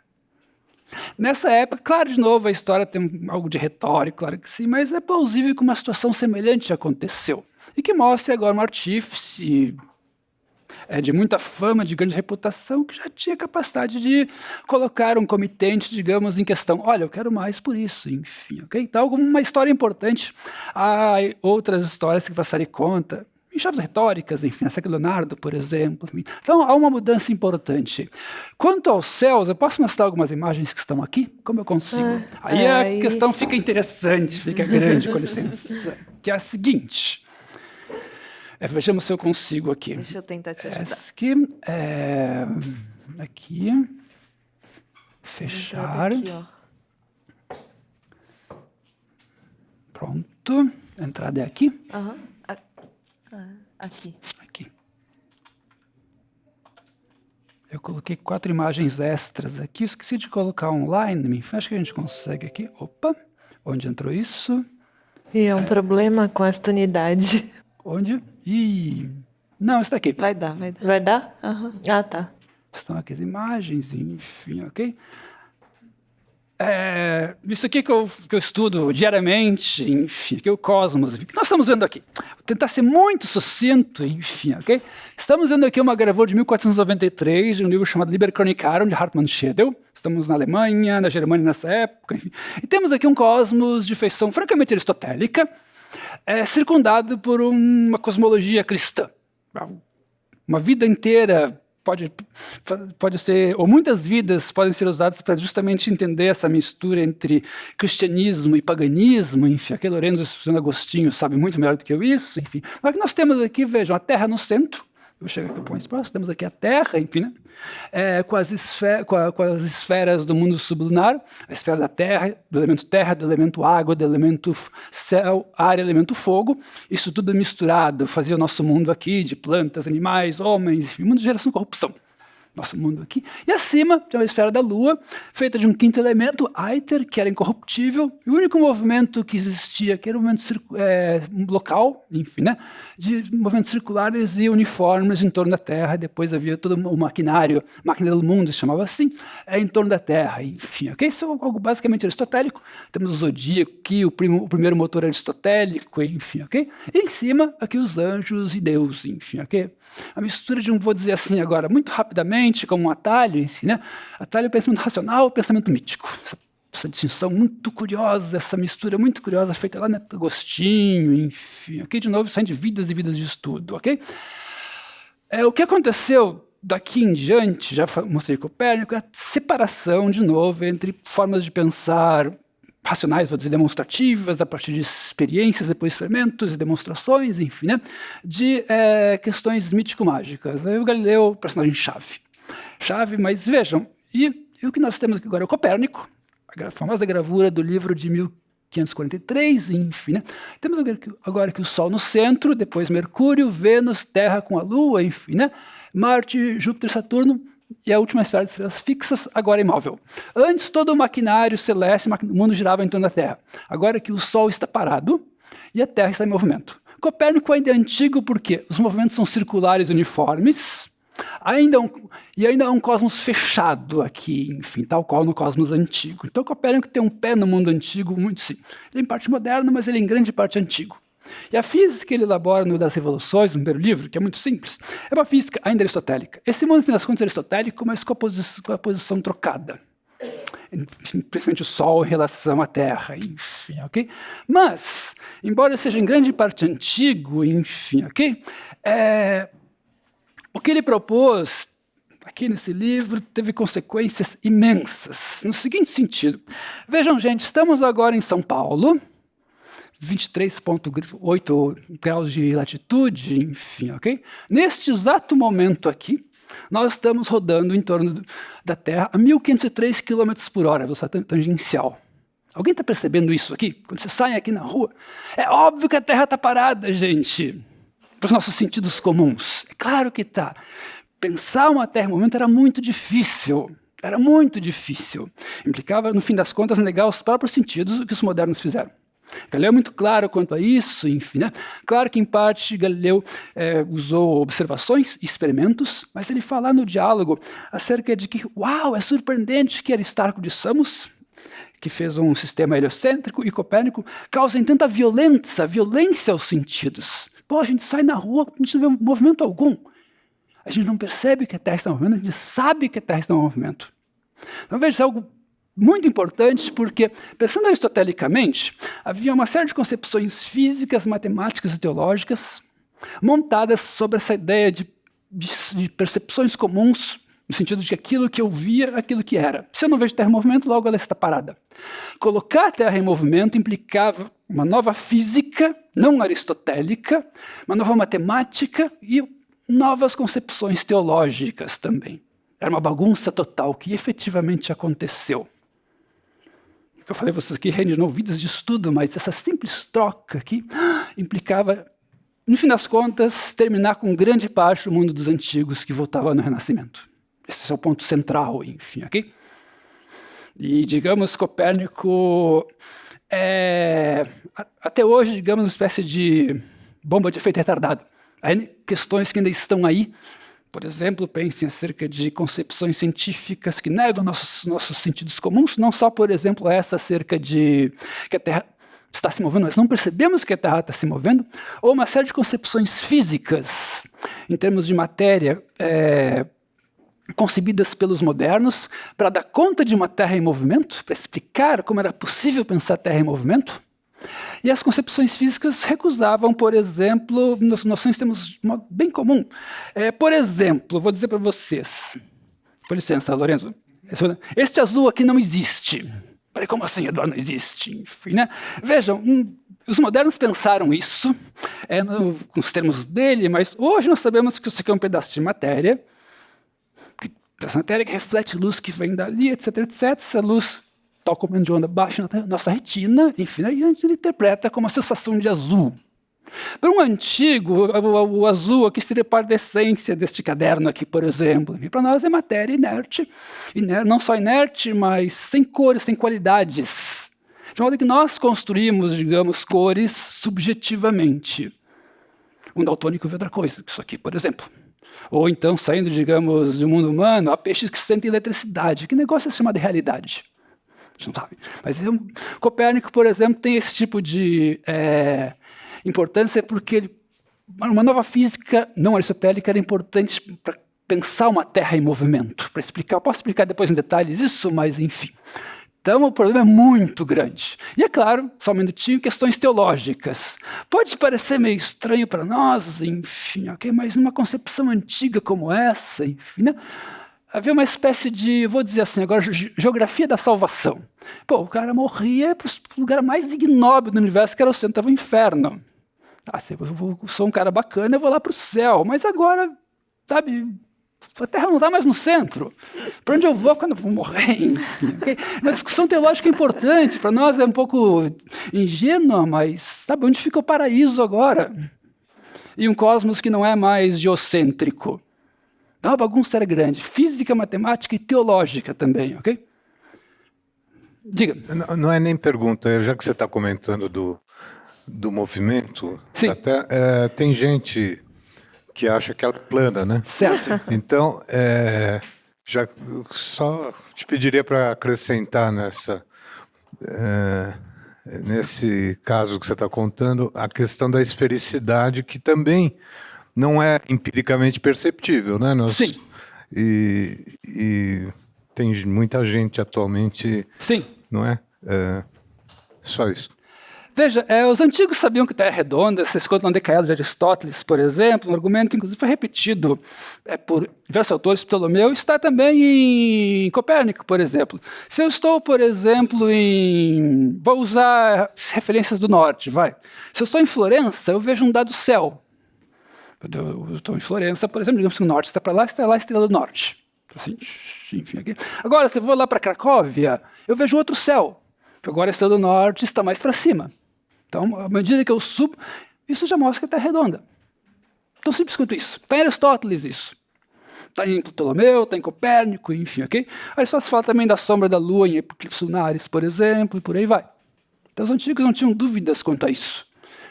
D: Nessa época, claro, de novo, a história tem algo de retórico, claro que sim, mas é plausível que uma situação semelhante aconteceu. E que mostre agora um artífice de muita fama, de grande reputação, que já tinha capacidade de colocar um comitente, digamos, em questão. Olha, eu quero mais por isso, enfim, ok? Então, como uma história importante, há outras histórias que Vasari conta, em chaves retóricas, enfim, essa aqui Leonardo, por exemplo. Então, há uma mudança importante. Quanto aos céus, eu posso mostrar algumas imagens que estão aqui? Como eu consigo? Aí a questão fica interessante, fica grande, com licença. Que é a seguinte. Vejamos se eu consigo aqui.
B: Deixa eu tentar te ajudar.
D: Aqui. Fechar.
B: Aqui, ó.
D: Pronto. A entrada é aqui?
B: Aqui.
D: Aqui. Eu coloquei 4 imagens extras aqui. Esqueci de colocar online. Acho que a gente consegue aqui. Opa. Onde entrou isso?
C: E é um problema com esta unidade.
D: Onde? Não, está aqui.
B: Vai dar.
C: Vai dar? Ah, tá.
D: Estão aqui as imagens, enfim, ok? Isso aqui que eu estudo diariamente, enfim, que é o cosmos. O que nós estamos vendo aqui? Vou tentar ser muito sucinto, enfim, ok? Estamos vendo aqui uma gravura de 1493, de um livro chamado Liber Chronicarum, de Hartmann Schedel. Estamos na Alemanha, na Germânia nessa época, enfim. E temos aqui um cosmos de feição francamente aristotélica, circundado por uma cosmologia cristã. Uma vida inteira pode ser, ou muitas vidas podem ser usadas para justamente entender essa mistura entre cristianismo e paganismo, enfim, aqui Lorenzo Santo Agostinho sabe muito melhor do que eu isso, enfim. Mas que nós temos aqui, vejam, a Terra no centro, vou chegar aqui um pouco mais próximo, temos aqui a Terra, enfim, né? Com as esferas do mundo sublunar, a esfera da Terra, do elemento água, do elemento céu, ar, elemento fogo, isso tudo misturado, fazia o nosso mundo aqui de plantas, animais, homens, enfim, mundo de geração e corrupção. Nosso mundo aqui. E acima tem uma esfera da Lua, feita de um quinto elemento, Aether, que era incorruptível, e o único movimento que existia, que era um movimento local, enfim, né, de movimentos circulares e uniformes em torno da Terra, e depois havia todo o maquinário, máquina do mundo, se chamava assim, em torno da Terra, enfim, ok? Isso é algo basicamente aristotélico. Temos o zodíaco aqui, o primeiro motor aristotélico, enfim, ok? E em cima, aqui os anjos e Deus, enfim, ok? A mistura de vou dizer assim agora, muito rapidamente, como um atalho, né? Atalho é pensamento racional, pensamento mítico. Essa distinção muito curiosa, essa mistura muito curiosa, feita lá no Agostinho, enfim. Aqui, de novo, são de vidas e vidas de estudo, ok? O que aconteceu daqui em diante, já mostrei Copérnico, é a separação, de novo, entre formas de pensar racionais, vou dizer, demonstrativas, a partir de experiências, depois experimentos e demonstrações, enfim, né? De questões mítico-mágicas. Aí o Galileu, personagem-chave. Mas vejam, e o que nós temos aqui agora é o Copérnico, a famosa gravura do livro de 1543, enfim, né? Temos agora aqui o Sol no centro, depois Mercúrio, Vênus, Terra com a Lua, enfim, né? Marte, Júpiter, Saturno, e a última esfera de estrelas fixas, agora imóvel. Antes, todo o maquinário celeste, o mundo girava em torno da Terra. Agora que o Sol está parado e a Terra está em movimento. Copérnico ainda é antigo porque os movimentos são circulares uniformes, ainda é um cosmos fechado aqui, enfim, tal qual no cosmos antigo. Então, Copérnico tem um pé no mundo antigo, muito sim. Ele é em parte moderno, mas ele é em grande parte antigo. E a física que ele elabora no Das Revoluções, no primeiro livro, que é muito simples, é uma física ainda aristotélica. Esse mundo, no fim das contas, é aristotélico, mas com a posição trocada. Principalmente o Sol em relação à Terra, enfim, ok? Mas, embora seja em grande parte antigo, enfim, ok? O que ele propôs aqui nesse livro teve consequências imensas, no seguinte sentido. Vejam, gente, estamos agora em São Paulo, 23,8 graus de latitude, enfim, ok? Neste exato momento aqui, nós estamos rodando em torno da Terra a 1.503 km por hora, velocidade tangencial. Alguém está percebendo isso aqui? Quando você sai aqui na rua, é óbvio que a Terra está parada, gente, para os nossos sentidos comuns. É claro que está. Pensar uma Terra em movimento era muito difícil. Era muito difícil. Implicava, no fim das contas, negar os próprios sentidos o que os modernos fizeram. Galileu é muito claro quanto a isso, enfim, né? Claro que, em parte, Galileu usou observações e experimentos, mas ele fala no diálogo acerca de que, uau, é surpreendente que Aristarco de Samos, que fez um sistema heliocêntrico, e Copérnico causem tanta violência aos sentidos. Pô, a gente sai na rua, a gente não vê movimento algum. A gente não percebe que a Terra está em movimento, a gente sabe que a Terra está em movimento. Então veja, isso é algo muito importante, porque, pensando aristotelicamente, havia uma série de concepções físicas, matemáticas e teológicas montadas sobre essa ideia de percepções comuns, no sentido de que aquilo que eu via, aquilo que era. Se eu não vejo Terra em movimento, logo ela está parada. Colocar a Terra em movimento implicava uma nova física, não aristotélica, uma nova matemática e novas concepções teológicas também. Era uma bagunça total que efetivamente aconteceu. Eu falei a vocês aqui, reinos vidas de estudo, mas essa simples troca aqui implicava, no fim das contas, terminar com grande parte do mundo dos antigos que voltava no Renascimento. Esse é o ponto central, enfim, ok? E, digamos, Copérnico até hoje, digamos, uma espécie de bomba de efeito retardado. Há questões que ainda estão aí. Por exemplo, pensem acerca de concepções científicas que negam nossos sentidos comuns, não só, por exemplo, essa acerca de que a Terra está se movendo, nós não percebemos que a Terra está se movendo, ou uma série de concepções físicas, em termos de matéria, concebidas pelos modernos, para dar conta de uma Terra em movimento, para explicar como era possível pensar a Terra em movimento. E as concepções físicas recusavam, por exemplo, noções temos de modo bem comum. Por exemplo, vou dizer para vocês, com licença, Lorenzo, este azul aqui não existe. Falei, como assim, Eduardo, não existe? Enfim, né? Vejam, os modernos pensaram isso, com os termos dele, mas hoje nós sabemos que isso aqui é um pedaço de matéria, essa matéria que reflete luz que vem dali, etc, etc. Essa luz toca o comando de onda baixa na nossa retina, enfim, e a gente interpreta como uma sensação de azul. Para um antigo, o azul aqui seria parte da essência deste caderno aqui, por exemplo. E para nós é matéria inerte, não só inerte, mas sem cores, sem qualidades. De modo que nós construímos, digamos, cores subjetivamente. Um daltônico vê outra coisa, isso aqui, por exemplo. Ou então, saindo, digamos, do mundo humano, há peixes que sentem eletricidade. Que negócio é chamado de realidade? A gente não sabe. Mas Copérnico, por exemplo, tem esse tipo de importância porque uma nova física não aristotélica era importante para pensar uma Terra em movimento, para explicar. Eu posso explicar depois em detalhes isso, mas enfim. Então o problema é muito grande. E é claro, só um minutinho, questões teológicas. Pode parecer meio estranho para nós, enfim, ok, mas numa concepção antiga como essa, enfim, né? Havia uma espécie de, vou dizer assim, agora, geografia da salvação. Pô, o cara morria para o lugar mais ignóbil do universo, que era o centro, estava o inferno. Se eu sou um cara bacana, eu vou lá para o céu. Mas agora, sabe, a Terra não está mais no centro. Para onde eu vou quando eu vou morrer? Enfim, okay? Uma discussão teológica importante, para nós é um pouco ingênua, mas sabe, onde fica o paraíso agora? E um cosmos que não é mais geocêntrico. Então a bagunça era grande, física, matemática e teológica também, ok? Diga.
F: Não é nem pergunta, já que você está comentando do movimento,
D: sim,
F: até, tem gente que acha que ela é plana, né?
D: Certo.
F: Então, já só te pediria para acrescentar nesse caso que você está contando, a questão da esfericidade, que também não é empiricamente perceptível, né?
D: Sim.
F: E tem muita gente atualmente...
D: Sim.
F: Não é? Só isso.
D: Veja, os antigos sabiam que a Terra é redonda. Vocês contam o Decálogo de Aristóteles, por exemplo, um argumento que inclusive foi repetido por diversos autores, Ptolomeu, está também em Copérnico, por exemplo. Se eu estou, por exemplo, vou usar referências do norte, vai. Se eu estou em Florença, eu vejo um dado céu. Eu estou em Florença, por exemplo, digamos que o norte está para lá, está lá a estrela do norte. Assim, enfim, aqui. Agora, se eu vou lá para Cracóvia, eu vejo outro céu. Agora a estrela do norte está mais para cima. Então, à medida que eu subo, isso já mostra que a Terra é redonda. Tão simples quanto isso. Está em Aristóteles isso. Está em Ptolomeu, está em Copérnico, enfim, ok? Aristóteles fala também da sombra da Lua em eclipses lunares, por exemplo, e por aí vai. Então os antigos não tinham dúvidas quanto a isso.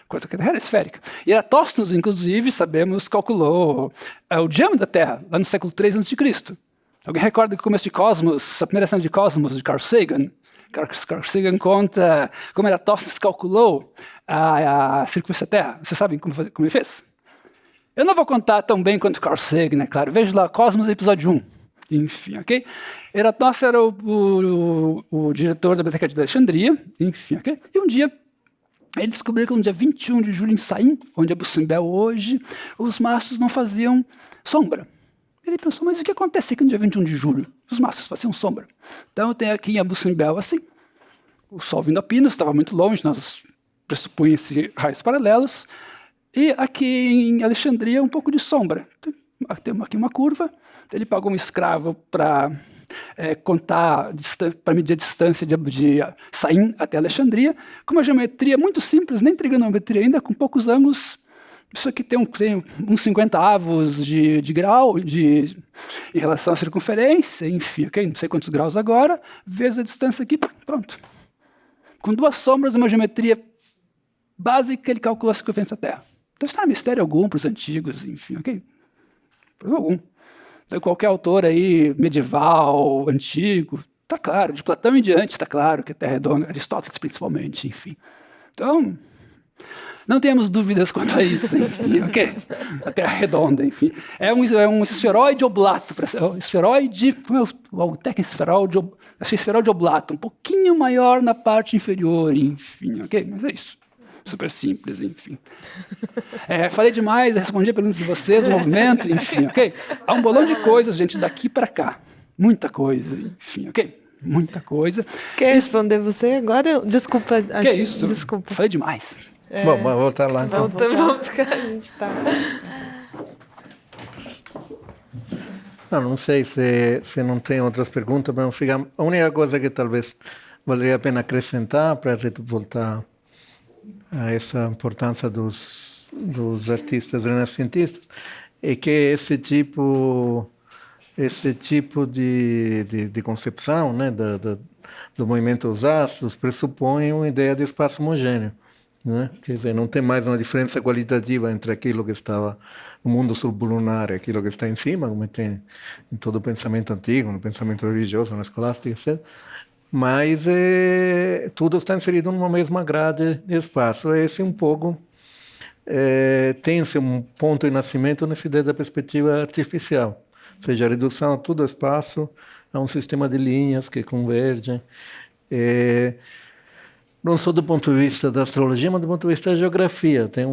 D: Quanto a que a Terra era esférica. E Eratóstenes, inclusive, sabemos, calculou o diâmetro da Terra, lá no século III a.C. Alguém recorda que o começo de Cosmos, a primeira cena de Cosmos, de Carl Sagan? Carl Sagan conta como Eratóstenes calculou a circunferência da Terra. Vocês sabem como ele fez? Eu não vou contar tão bem quanto Carl Sagan, né, claro. Veja lá, Cosmos, episódio 1. Enfim, ok? Eratosthenes era o diretor da Biblioteca de Alexandria, enfim, ok? E um dia, ele descobriu que no dia 21 de julho, em Saim, onde é Bussimbel hoje, os mastros não faziam sombra. Ele pensou, mas o que acontece aqui no dia 21 de julho? Os mastros faziam sombra. Então, tem aqui em Bussimbel, assim, o Sol vindo a pinos, estava muito longe, nós pressupunha-se raios paralelos, e aqui em Alexandria, um pouco de sombra. Tem aqui uma curva, ele pagou um escravo para contar, para medir a distância de Saim até Alexandria, com uma geometria muito simples, nem trigonometria ainda, com poucos ângulos. Isso aqui tem uns 50 avos de grau em relação à circunferência, enfim, okay? Não sei quantos graus agora, vezes a distância aqui, pronto. Com duas sombras, uma geometria básica, ele calculou a circunferência da Terra. Então, isso não é mistério algum para os antigos, enfim, ok? Problema algum. Então, qualquer autor aí, medieval, antigo, está claro, de Platão em diante está claro que a Terra é redonda, Aristóteles principalmente, enfim. Então, não temos dúvidas quanto a isso, enfim, ok? A Terra é redonda, enfim. É um esferoide oblato, esferoide, como é o técnico esferoide oblato, um pouquinho maior na parte inferior, enfim, ok? Mas é isso. Super simples, enfim. Falei demais, respondi a pergunta de vocês, o movimento, enfim, ok? Há um bolão de coisas, gente, daqui para cá. Muita coisa, enfim, ok? Muita coisa.
C: Quer responder você agora? Desculpa.
D: Que é isso?
C: Desculpa.
D: Falei demais.
E: Bom, vamos voltar lá, então.
C: Vamos ficar, a gente tá...
E: Não sei se não tem outras perguntas, mas a única coisa que talvez valeria a pena acrescentar para voltar a essa importância dos artistas renascentistas é que esse tipo de concepção, né, do movimento dos astros pressupõe uma ideia de espaço homogêneo, né? Quer dizer, não tem mais uma diferença qualitativa entre aquilo que estava no mundo sublunar e aquilo que está em cima, como tem em todo o pensamento antigo, no pensamento religioso, na escolástica, etc. Mas tudo está inserido numa mesma grade de espaço. Esse um pouco tem-se um ponto de nascimento nessa ideia da perspectiva artificial, ou seja, a redução a todo espaço a um sistema de linhas que convergem, não só do ponto de vista da astrologia, mas do ponto de vista da geografia. Tem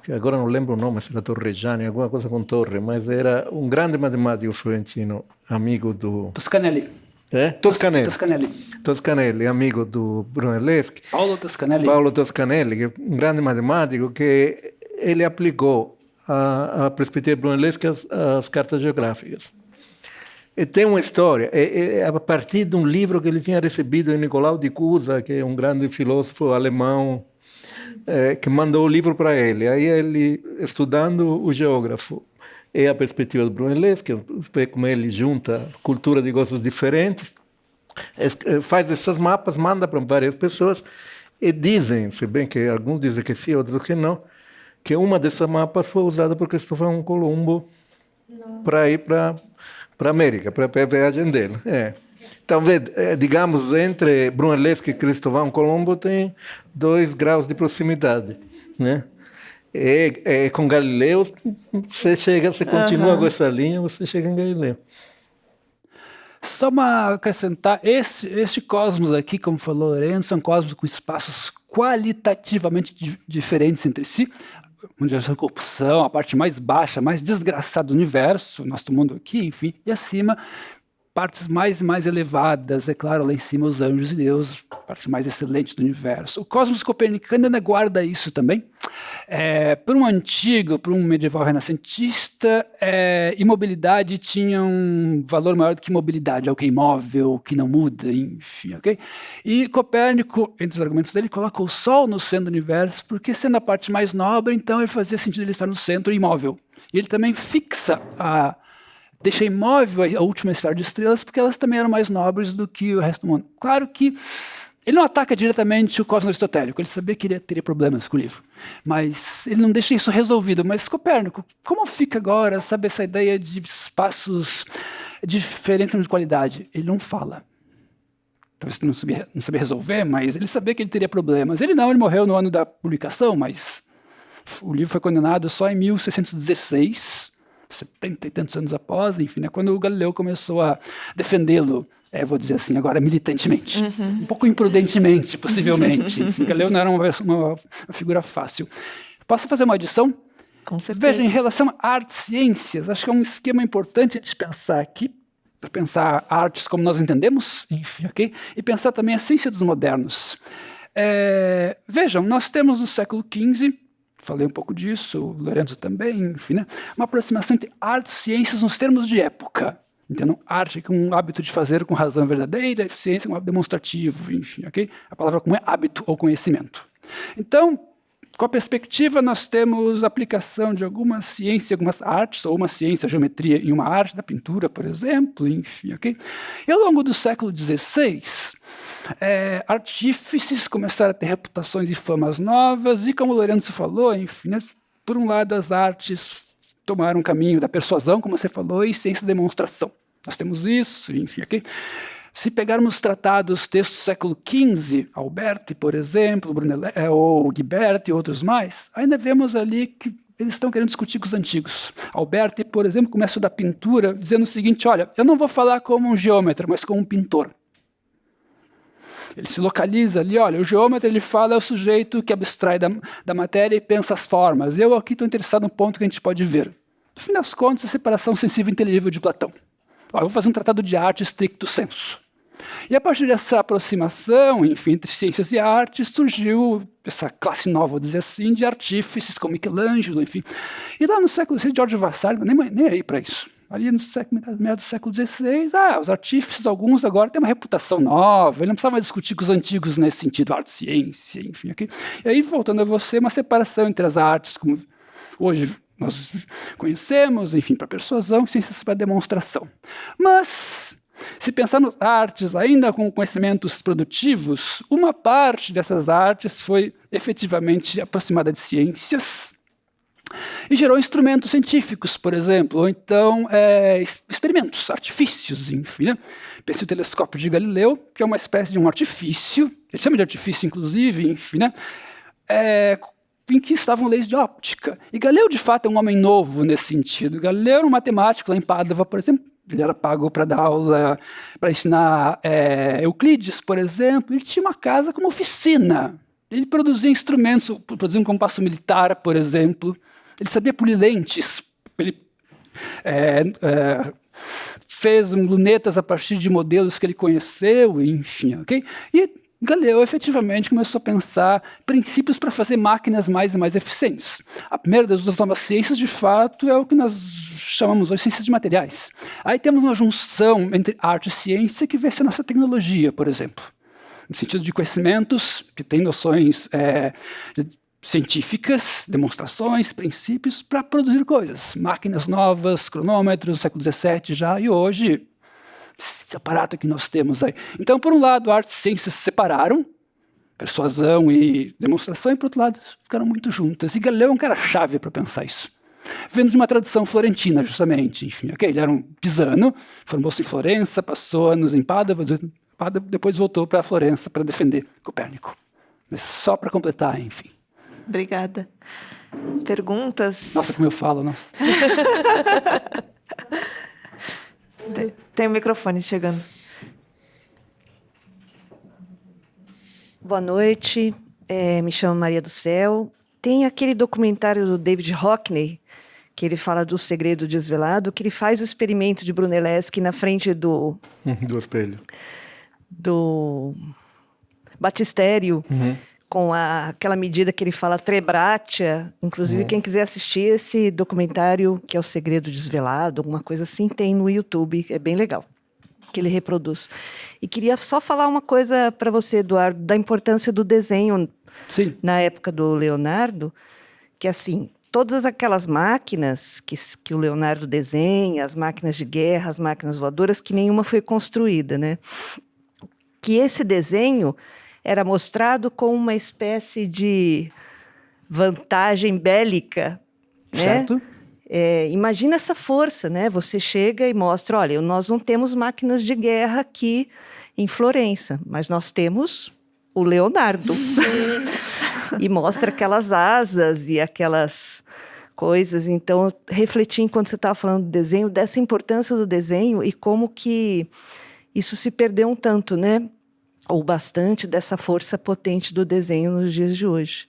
E: que agora não lembro o nome, se era Torregiani, alguma coisa com torre, mas era um grande matemático florentino, amigo do...
D: Toscanelli.
E: Toscanelli, amigo do Brunelleschi.
D: Paulo
E: Toscanelli, que é um grande matemático, que ele aplicou a perspectiva de Brunelleschi às cartas geográficas. E tem uma história, a partir de um livro que ele tinha recebido de Nicolau de Cusa, que é um grande filósofo alemão, que mandou o livro para ele. Aí ele, estudando o geógrafo, é a perspectiva do Brunelleschi, que como ele junta cultura de gostos diferentes, faz esses mapas, manda para várias pessoas, e dizem, se bem que alguns dizem que sim, outros que não, que uma dessas mapas foi usada por Cristóvão Colombo para ir para a América, para a viagem dele. Talvez, digamos, entre Brunelleschi e Cristóvão Colombo tem 2 graus de proximidade, né? Com Galileu, você continua com essa linha, você chega em Galileu.
D: Só uma acrescentar, este cosmos aqui, como falou Lorenzo, são cosmos com espaços qualitativamente diferentes entre si, onde a corrupção, a parte mais baixa, mais desgraçada do universo, nosso mundo aqui, enfim, e acima, partes mais elevadas, é claro, lá em cima os anjos de Deus, parte mais excelente do universo. O cosmos copernicano ainda guarda isso também. Para um medieval renascentista, imobilidade tinha um valor maior do que mobilidade, algo que é imóvel, que não muda, enfim, ok? E Copérnico, entre os argumentos dele, coloca o Sol no centro do universo, porque sendo a parte mais nobre, então ele fazia sentido ele estar no centro imóvel. E ele também fixa deixa imóvel a última esfera de estrelas, porque elas também eram mais nobres do que o resto do mundo. Claro que ele não ataca diretamente o cosmos aristotélico, ele sabia que ele teria problemas com o livro, mas ele não deixa isso resolvido. Mas Copérnico, como fica agora, sabe, essa ideia de espaços diferentes de qualidade? Ele não fala. Talvez ele não sabia resolver, mas ele sabia que ele teria problemas. Ele morreu no ano da publicação, mas O livro foi condenado só em 1616, 70 e tantos anos após, enfim, quando o Galileu começou a defendê-lo, vou dizer assim agora, militantemente. Um pouco imprudentemente, possivelmente. Enfim, Galileu não era uma figura fácil. Posso fazer uma adição?
B: Com certeza.
D: Veja, em relação a artes e ciências, acho que é um esquema importante de pensar aqui, para pensar artes como nós entendemos, enfim, ok? E pensar também a ciência dos modernos. Vejam, nós temos no século XV, falei um pouco disso, o Lorenzo também, enfim, uma aproximação entre artes e ciências nos termos de época. Entendam? Arte com um hábito de fazer com razão verdadeira, ciência com um hábito demonstrativo, enfim, ok? A palavra comum é hábito ou conhecimento. Então, com a perspectiva, nós temos aplicação de alguma ciência, algumas artes, ou uma ciência, a geometria, em uma arte da pintura, por exemplo, enfim, ok? E ao longo do século XVI, artífices começaram a ter reputações e famas novas, e como o Lorenzo falou, enfim, por um lado, as artes tomaram um caminho da persuasão, como você falou, e ciência da demonstração. Nós temos isso, enfim, ok? Se pegarmos tratados, textos do século XV, Alberti, por exemplo, ou Guiberti e outros mais, ainda vemos ali que eles estão querendo discutir com os antigos. Alberti, por exemplo, começa da pintura dizendo o seguinte, olha, eu não vou falar como um geômetra, mas como um pintor. Ele se localiza ali, olha, o geômetra ele fala é o sujeito que abstrai da matéria e pensa as formas. Eu aqui estou interessado no ponto que a gente pode ver. No fim das contas, a separação sensível e inteligível de Platão. Eu vou fazer um tratado de arte stricto sensu. E a partir dessa aproximação, enfim, entre ciências e artes, surgiu essa classe nova, vou dizer assim, de artífices como Michelangelo, enfim. E lá no século XVI, George Vasari, nem aí para isso. Ali no meados do século XVI, os artífices, alguns agora têm uma reputação nova, ele não precisava mais discutir com os antigos nesse sentido, arte, ciência, enfim. Okay? E aí, voltando a você, uma separação entre as artes, como hoje nós conhecemos, enfim, para persuasão, ciências para demonstração. Mas, se pensarmos artes ainda com conhecimentos produtivos, uma parte dessas artes foi efetivamente aproximada de ciências e gerou instrumentos científicos, por exemplo, ou então experimentos, artifícios, enfim. Pense o telescópio de Galileu, que é uma espécie de um artifício, ele chama de artifício, inclusive, enfim, em que estavam leis de óptica. E Galileu, de fato, é um homem novo nesse sentido. Galileu era um matemático lá em Pádua, por exemplo. Ele era pago para dar aula, para ensinar Euclides, por exemplo. Ele tinha uma casa como oficina. Ele produzia instrumentos, produzia um compasso militar, por exemplo. Ele sabia polir lentes. Ele fez lunetas a partir de modelos que ele conheceu, enfim, ok? E Galileu efetivamente começou a pensar princípios para fazer máquinas mais e mais eficientes. A primeira das duas novas ciências, de fato, é o que nós chamamos hoje de ciências de materiais. Aí temos uma junção entre arte e ciência que vai ser a nossa tecnologia, por exemplo. No sentido de conhecimentos que têm noções científicas, demonstrações, princípios para produzir coisas. Máquinas novas, cronômetros, século XVII já, e hoje esse aparato que nós temos aí. Então, por um lado, arte e ciência se separaram, persuasão e demonstração, e por outro lado, ficaram muito juntas. E Galileu é um cara chave para pensar isso. Vendo de uma tradição florentina, justamente. Enfim, okay? Ele era um pisano, formou-se em Florença, passou anos em Pádua, depois voltou para Florença para defender Copérnico. Mas só para completar, enfim.
B: Obrigada. Perguntas?
D: Nossa, como eu falo, nossa.
B: Tem um microfone chegando.
G: Boa noite, me chamo Maria do Céu. Tem aquele documentário do David Hockney, que ele fala do segredo desvelado, que ele faz o experimento de Brunelleschi na frente do
E: espelho.
G: Do batistério, com aquela medida que ele fala trebratia. Inclusive, quem quiser assistir esse documentário, que é o Segredo Desvelado, alguma coisa assim, tem no YouTube, é bem legal, que ele reproduz. E queria só falar uma coisa para você, Eduardo, da importância do desenho.
D: Sim.
G: Na época do Leonardo, que assim, todas aquelas máquinas que o Leonardo desenha, as máquinas de guerra, as máquinas voadoras, que nenhuma foi construída, né? Que esse desenho era mostrado como uma espécie de vantagem bélica, né?
D: Certo.
G: Imagina essa força, né? Você chega e mostra, olha, nós não temos máquinas de guerra aqui em Florença, mas nós temos o Leonardo. E mostra aquelas asas e aquelas coisas. Então, eu refleti, enquanto você estava falando do desenho, dessa importância do desenho e como que isso se perdeu um tanto, né? Ou bastante dessa força potente do desenho nos dias de hoje.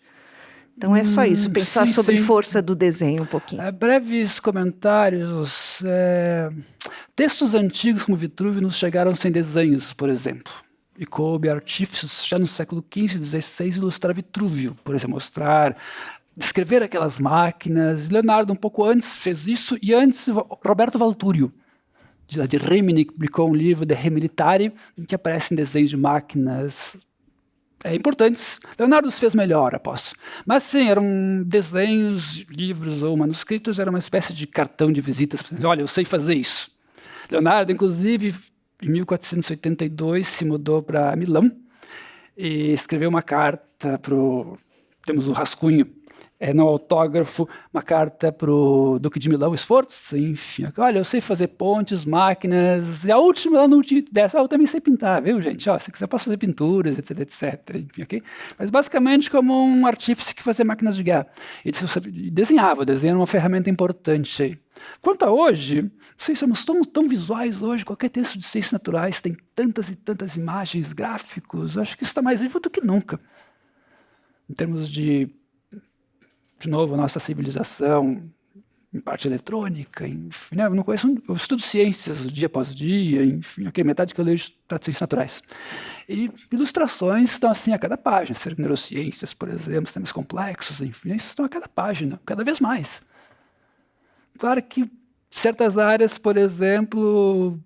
G: Então é só isso, pensar
D: sim,
G: sobre
D: sim.
G: força do desenho um pouquinho.
D: Breves comentários. Textos antigos como Vitrúvio nos chegaram sem desenhos, por exemplo. E coube a artífices já no século XV e XVI ilustrar Vitrúvio, por exemplo, mostrar, descrever aquelas máquinas. Leonardo um pouco antes fez isso, e antes Roberto Valtúrio, de Rimini, publicou um livro de Re Militare, em que aparecem desenhos de máquinas importantes. Leonardo os fez melhor, aposto. Mas sim, eram desenhos, livros ou manuscritos, era uma espécie de cartão de visitas. Olha, eu sei fazer isso. Leonardo, inclusive, em 1482, se mudou para Milão e escreveu uma carta para temos o rascunho, no autógrafo, uma carta para o Duque de Milão, Sforza, enfim. Olha, eu sei fazer pontes, máquinas, e a última, lá no último dessa, eu também sei pintar, viu, gente? Se quiser, posso fazer pinturas, etc, etc. Enfim, okay? Mas basicamente como um artífice que fazia máquinas de guerra. E desenhava uma ferramenta importante aí. Quanto a hoje, não sei, somos tão visuais hoje, qualquer texto de ciências naturais tem tantas e tantas imagens, gráficos, acho que isso está mais vivo do que nunca. Em termos de novo, a nossa civilização, em parte eletrônica, enfim, né? Eu não conheço, eu estudo ciências dia após dia, enfim, metade que eu leio trata de ciências naturais. E ilustrações estão assim a cada página, neurociências, por exemplo, sistemas complexos, enfim, isso estão a cada página, cada vez mais. Claro que certas áreas, por exemplo,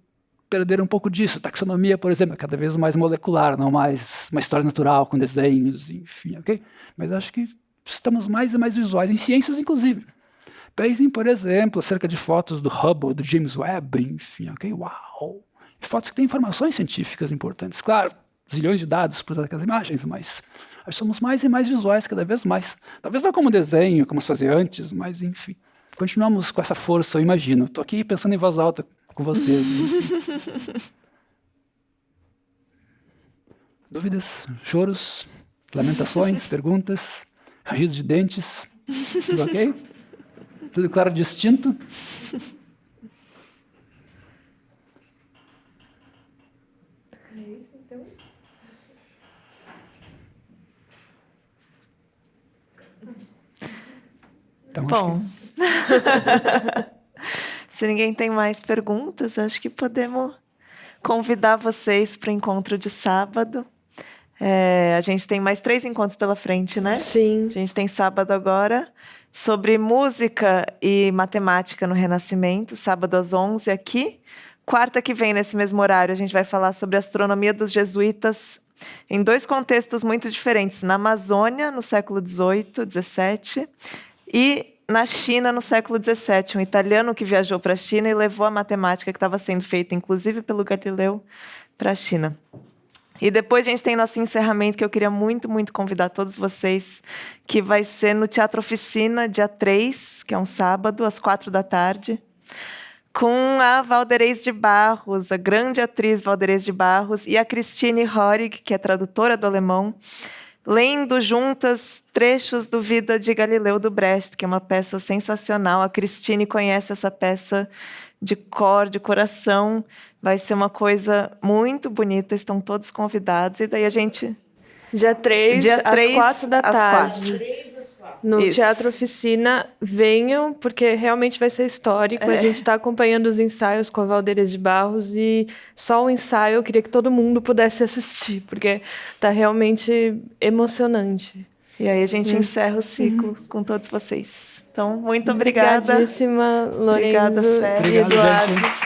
D: perderam um pouco disso. Taxonomia, por exemplo, é cada vez mais molecular, não mais uma história natural com desenhos, enfim, ok? Mas acho que estamos mais e mais visuais, em ciências, inclusive. Pensem, por exemplo, acerca de fotos do Hubble, do James Webb, enfim, ok? Uau! E fotos que têm informações científicas importantes. Claro, zilhões de dados por aquelas imagens, mas nós somos mais e mais visuais cada vez mais. Talvez não como desenho, como se fazia antes, mas enfim. Continuamos com essa força, eu imagino. Estou aqui pensando em voz alta com vocês. Dúvidas? Choros? Lamentações? Perguntas? Risos de dentes? Tudo ok? Tudo claro, distinto?
C: É isso, então.
D: Então,
B: Bom, se ninguém tem mais perguntas, acho que podemos convidar vocês para o encontro de sábado. A gente tem mais 3 encontros pela frente, né?
C: Sim.
B: A gente tem sábado agora sobre música e matemática no Renascimento, sábado às 11 aqui. Quarta que vem, nesse mesmo horário, a gente vai falar sobre a astronomia dos jesuítas em 2 contextos muito diferentes. Na Amazônia, no século XVIII, XVII, e na China, no século XVII. Um italiano que viajou para a China e levou a matemática que estava sendo feita, inclusive pelo Galileu, para a China. E depois a gente tem nosso encerramento, que eu queria muito, muito convidar todos vocês, que vai ser no Teatro Oficina, dia 3, que é um sábado, às 16h, com a Valderez de Barros, a grande atriz Valderez de Barros, e a Christine Horig, que é tradutora do alemão, lendo juntas trechos do Vida de Galileu do Brecht, que é uma peça sensacional. A Christine conhece essa peça de cor, de coração. Vai ser uma coisa muito bonita, estão todos convidados. E daí a gente...
C: Dia 3, às 16h. No
B: Isso.
C: Teatro Oficina, venham, porque realmente vai ser histórico. A gente está acompanhando os ensaios com a Valderez de Barros e só o ensaio eu queria que todo mundo pudesse assistir, porque está realmente emocionante.
B: E aí a gente encerra o ciclo com todos vocês. Então, muito obrigada.
C: Obrigadíssima, Lorenzo
B: Obrigada, Sérgio.
C: e
D: Obrigado,
C: Eduardo.
D: gente.